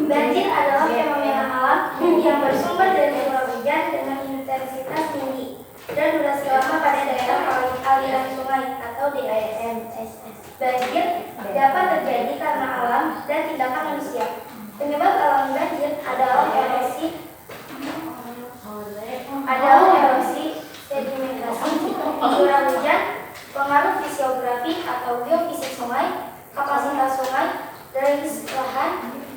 S4: banjir adalah fenomena alam yang bersumber dari curah hujan dengan intensitas tinggi dan durasi lama pada daerah aliran sungai atau DAM. Banjir dapat terjadi karena alam dan tindakan manusia. Penyebab alami banjir adalah erosi, sedimentasi, curah hujan, pengaruh fisiografi atau geofisik sungai, kapasitas sungai, drainase lahan,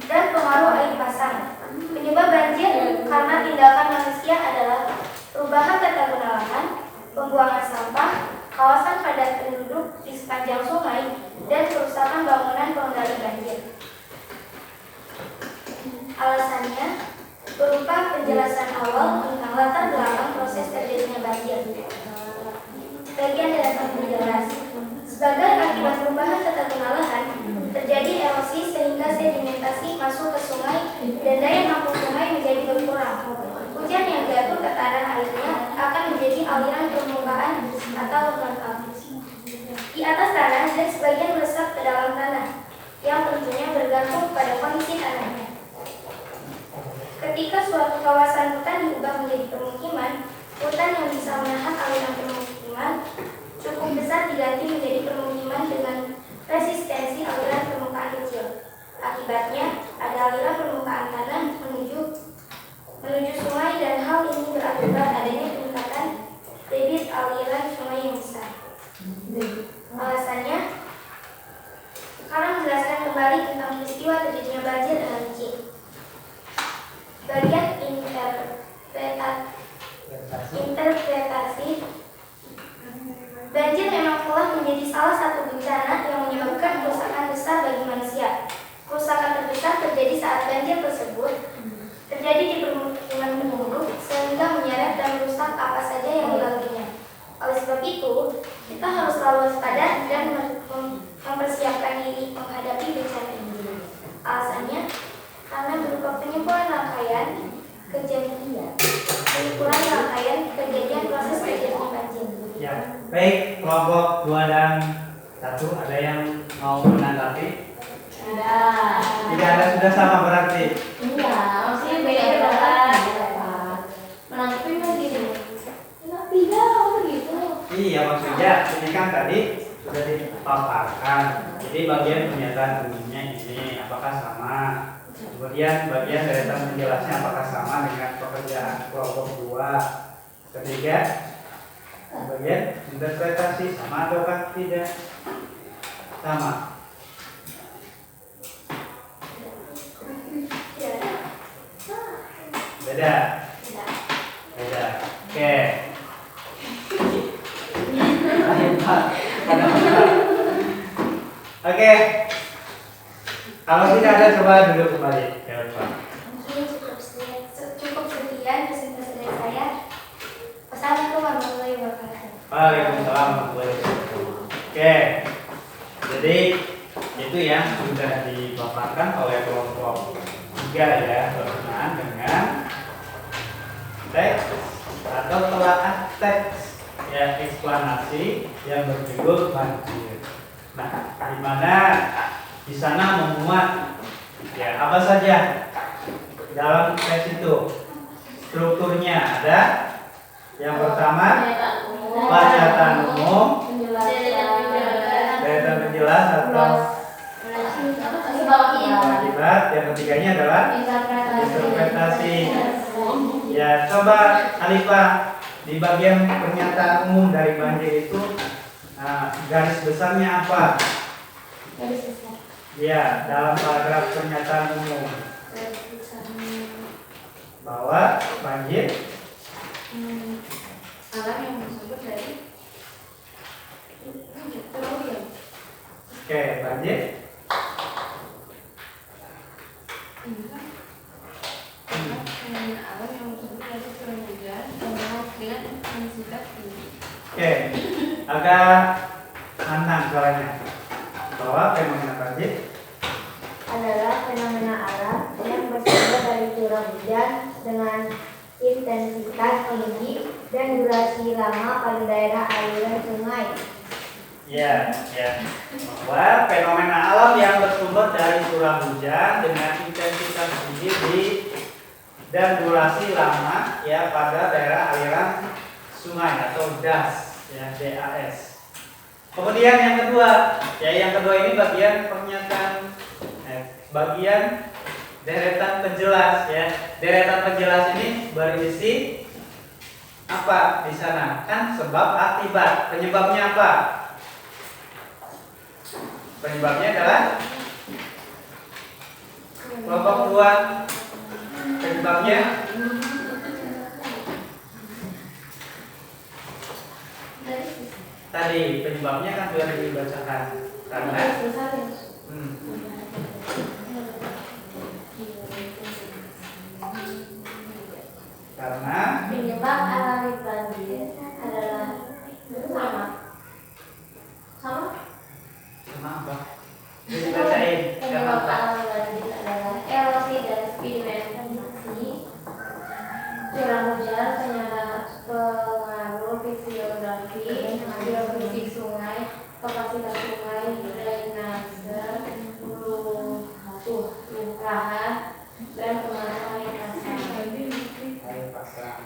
S4: dan pengaruh air pasang. Penyebab banjir karena tindakan manusia adalah perubahan tata guna lahan, pembuangan sampah, kawasan padat penduduk di sepanjang sungai, dan kerusakan bangunan pengendali banjir. Alasannya berupa penjelasan awal tentang latar belakang proses terjadinya banjir. Bagian dasar penjelas. Sebagai akibat perubahan tata guna lahan, terjadi erosi sehingga sedimentasi masuk ke sungai dan daya nampung sungai menjadi berkurang. Hujan yang jatuh ke tanah airnya akan menjadi aliran permukaan atau runoff di atas tanah dan sebagian meresap ke dalam tanah, yang tentunya bergantung pada kondisi tanahnya. Ketika suatu kawasan hutan diubah menjadi permukiman, hutan yang bisa menahan aliran permukiman cukup besar diganti menjadi permukiman dengan resistensi aliran permukaan kecil. Akibatnya, ada aliran permukaan tanah menuju sungai dan hal ini berakibat adanya peningkatan debit aliran sungai yang besar. Alasannya, sekarang menjelaskan kembali tentang peristiwa terjadinya banjir dengan rinci. Bagian interpretasi, banjir memang telah menjadi salah satu bencana yang menyebabkan kerusakan besar bagi manusia. Kerusakan terbesar terjadi saat banjir tersebut terjadi di permukiman penduduk sehingga menyeret dan merusak apa saja yang dilaluinya. Oleh sebab itu, kita harus selalu waspada dan mempersiapkan diri menghadapi bencana ini. Alasannya, karena berupa penyempurnaan rangkaian kejadian proses terjadinya banjir.
S1: Ya, baik kelompok 2 dan 1 ada yang mau menanggapi? Tidak ada, sudah sama berarti.
S2: Iya, maksudnya beda kan? Menanggapi kan gini. Enggak tidak, begitu.
S1: Iya, maksudnya ini kan tadi sudah dipaparkan. Jadi bagian pernyataan umumnya ini apakah sama? Kemudian bagian dari menjelasnya apakah sama dengan pekerjaan kelompok 2. Ketiga, bagian bagian interpretasi sama ataukah tidak? Sama. Beda. Beda. Oke. Oke. Kalau tidak ada coba duduk kembali. Ya, Pak.
S4: Mungkin cukup sekian presentasi dari saya. Wassalamualaikum warahmatullahi wabarakatuh.
S1: Waalaikumsalam warahmatullahi wabarakatuh. Oke. Jadi itu yang sudah dipaparkan oleh kelompok 3 ya, berkenaan dengan teks atau telaah teks ya, eksplanasi yang berjudul banjir. Nah, di mana di sana memuat ya apa saja dalam teks itu. Strukturnya ada yang pertama bacaan umum, deretan penjelas atau akibat, yang ketiganya adalah interpretasi. Ya, coba Alifah di bagian pernyataan umum dari banjir itu garis besarnya apa? Ya, dalam paragraf pernyataan umum bahwa banjir
S2: alam yang bersumber dari
S1: oke, banjir
S2: alam yang bersumber dari curah hujan dengan intensitas tinggi.
S1: oke, agak nantang soalnya bahwa fenomena banjir
S4: Adalah fenomena alam yang bersumber dari curah hujan dengan intensitas tinggi dan durasi lama pada daerah aliran sungai.
S1: ya, bahwa fenomena alam yang bersumber dari curah hujan dengan intensitas tinggi dan durasi lama ya pada daerah aliran sungai atau DAS ya, DAS. Kemudian yang kedua ini bagian pernyataan bagian deretan penjelas ya. Deretan penjelas ini berisi apa di sana? Kan sebab akibat. Penyebabnya apa? Penyebabnya adalah kelompok 2. Penyebabnya tadi penyebabnya kan sudah dibacakan karena karena
S4: Penyebab alami banjir adalah
S1: sama apa? Dibacain
S4: Penyebab
S1: apa?
S4: alami banjir adalah erosi dan sedimentasi, curah hujan, pengaruh fisiografi, geofisik sungai, kapasitas sungai, drainase, lukahan, dan pemanasan air pasang.
S1: Air pasang.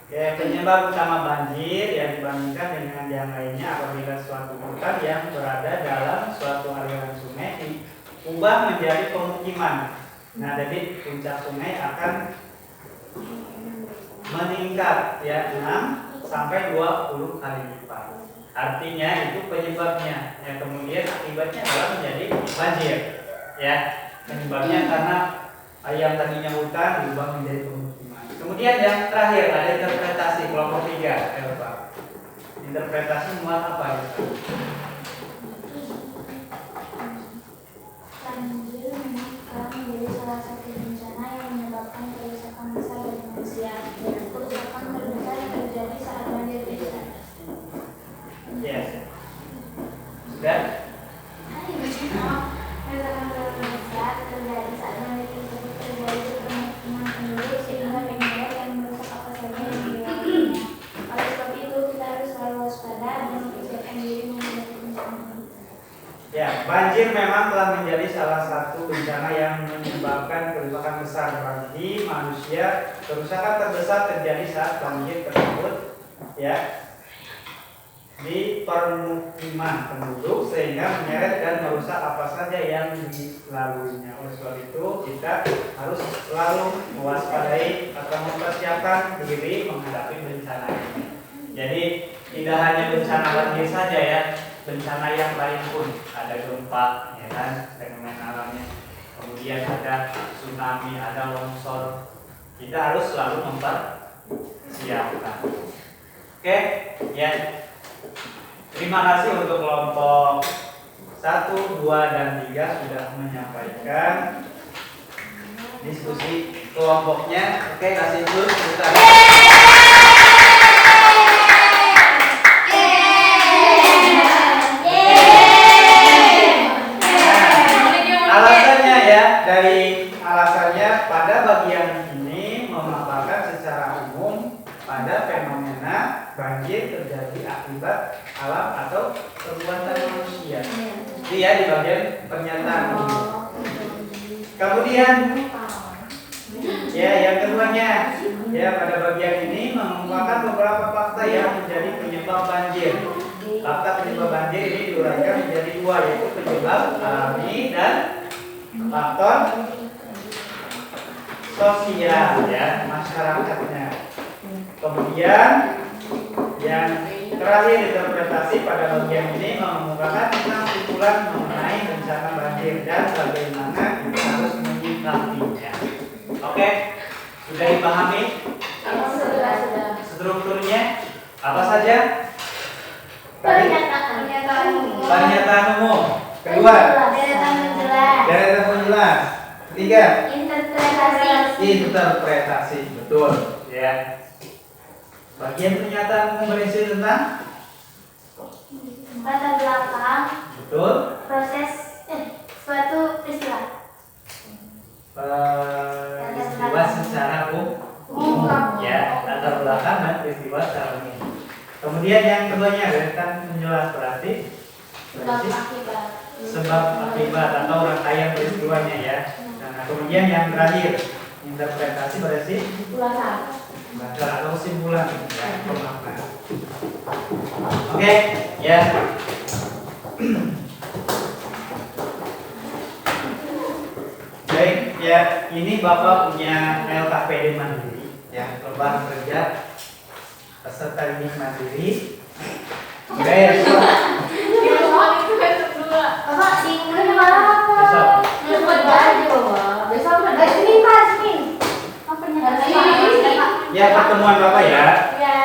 S1: Ya, penyebab utama banjir yang dibandingkan dengan yang lainnya apabila suatu hutan yang berada dalam suatu aliran sungai diubah menjadi pemukiman. Nah, jadi puncak sungai akan meningkat ya 6 sampai 20 kali lipat. Artinya itu penyebabnya. Ya, kemudian akibatnya adalah menjadi banjir. Ya, penyebabnya karena yang tadinya hutan diubah menjadi pemukiman. Kemudian yang terakhir ada interpretasi kelompok 3. Pak. Interpretasi muat apa itu?
S4: Banjir memang telah menjadi salah satu bencana yang menyebabkan kerusakan besar bagi manusia. Kerusakan terbesar yang terjadi saat banjir besar.
S1: Yes. Sudah?
S4: Kerusakan terbesar terjadi saat banjir tersebut terjadi di permukiman penduduk sehingga menyebabkan yang merusak apa saja yang dilewatinya. Oleh sebab itu kita harus selalu waspada dan mempersiapkan diri menghadapi bencana ini.
S1: Ya, banjir memang telah menjadi salah satu bencana yang menyebabkan kerusakan besar bagi manusia. Kerusakan terbesar terjadi saat banjir tersebut ya di permukiman penduduk sehingga menyeret dan merusak apa saja yang dilaluinya. Oleh sebab itu kita harus selalu mewaspadai atau mempersiapkan diri menghadapi bencana ini. Jadi tidak hanya bencana banjir saja ya, bencana yang lain pun ada gempa, ya kan, fenomena alamnya. Kemudian ada tsunami, ada longsor. Kita harus selalu mempersiapkan. Oke, ya. Terima kasih untuk kelompok 1, 2, dan 3 sudah menyampaikan diskusi kelompoknya. Oke, kasih dulu sebentar. Alasannya ya, dari alasannya pada bagian ini memaparkan secara umum pada fenomena banjir terjadi akibat alam atau perbuatan manusia. Itu ya di bagian pernyataan umum. Kemudian ya yang keduanya ya pada bagian ini mengungkapkan beberapa fakta yang menjadi penyebab banjir. Fakta penyebab banjir ini diuraikan menjadi dua, yaitu penyebab alami dan faktor sosial ya masyarakatnya. Kemudian yang terakhir interpretasi pada bagian ini mengemukakan tentang kesimpulan mengenai bencana banjir dan bagaimana kita harus menyikapinya. Oke, sudah dipahami?
S2: Sudah.
S1: Strukturnya apa saja?
S2: Pernyataan
S1: Pernyataan umum. Kedua, deretan penjelas. Ketiga, interpretasi. Betul, ya. Bagian pernyataan umum berisi tentang
S4: latar belakang
S1: betul
S4: proses suatu peristiwa.
S1: Peristiwa secara umum, ya, latar belakang dan peristiwa secara umum. Kemudian yang keduanya deretan penjelas berarti sebab akibat atau rangkaian peristiwanya ya. Nah, kemudian yang terakhir interpretasi berarti baca atau kesimpulan ya, pemaknaan. Oke, ya. Baik, ya, ini Bapak punya LKPD mandiri ya, lebaran kerja peserta didik mandiri. Oke, ya,
S4: Bapak singgung malah apa?
S1: besok.
S4: Besok ini Pak, Senin. Apa
S1: Ya, pertemuan Bapak ya.
S4: Ya,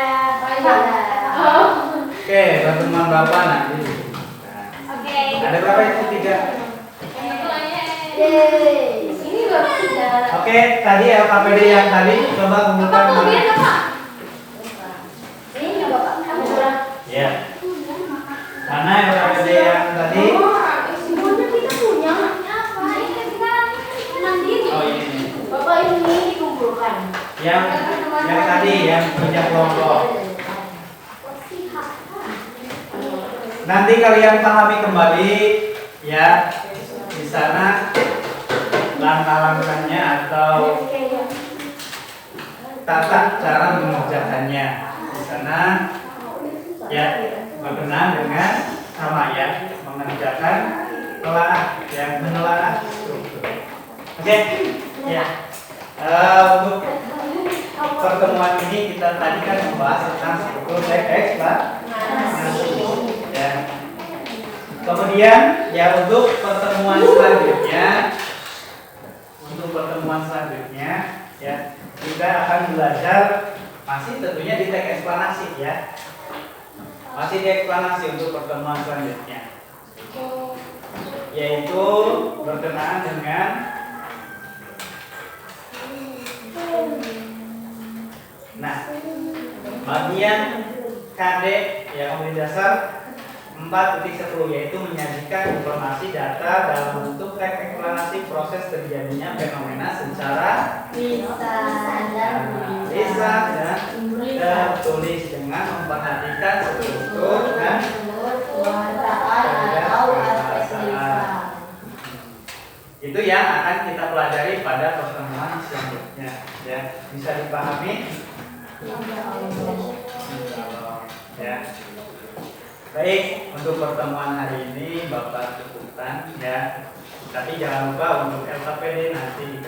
S1: Oke, pertemuan Bapak nanti. Nah,
S4: Oke.
S1: ada berapa itu? 3.
S4: Ini baru sudah.
S1: Oke, tadi LKPD yang tadi coba kumpulkan.
S4: Ini nggak Bapak? Kamu kurang.
S1: Ya. Mana LKPD yang tadi?
S4: Semuanya kita punya. Apa? Ini kita mandiri.
S1: Oh, ini.
S4: Bapak ini dikumpulkan.
S1: Yang tadi yang punya kelompok. Nanti kalian pahami kembali ya di sana langkah-langkahnya atau tata cara mengerjakannya di sana ya berkenaan dengan sama ya mengerjakan menelaah struktur. Oke ya. Untuk pertemuan ini kita tadi kan membahas tentang struktur teks ya. Kemudian ya untuk pertemuan selanjutnya ya kita akan belajar masih tentunya di teks eksplanasi ya. Masih di eksplanasi untuk pertemuan selanjutnya. Yaitu berkenaan dengan bagian KD yang memberi dasar 4.10 yaitu menyajikan informasi data dalam bentuk teks eksplanasi proses terjadinya fenomena secara lisan dan tertulis dengan memperhatikan struktur dan itu yang akan kita pelajari pada pertemuan selanjutnya ya. Bisa dipahami? Ya. Baik, untuk pertemuan hari ini Bapak cukupkan ya. Tapi jangan lupa untuk LKPD nanti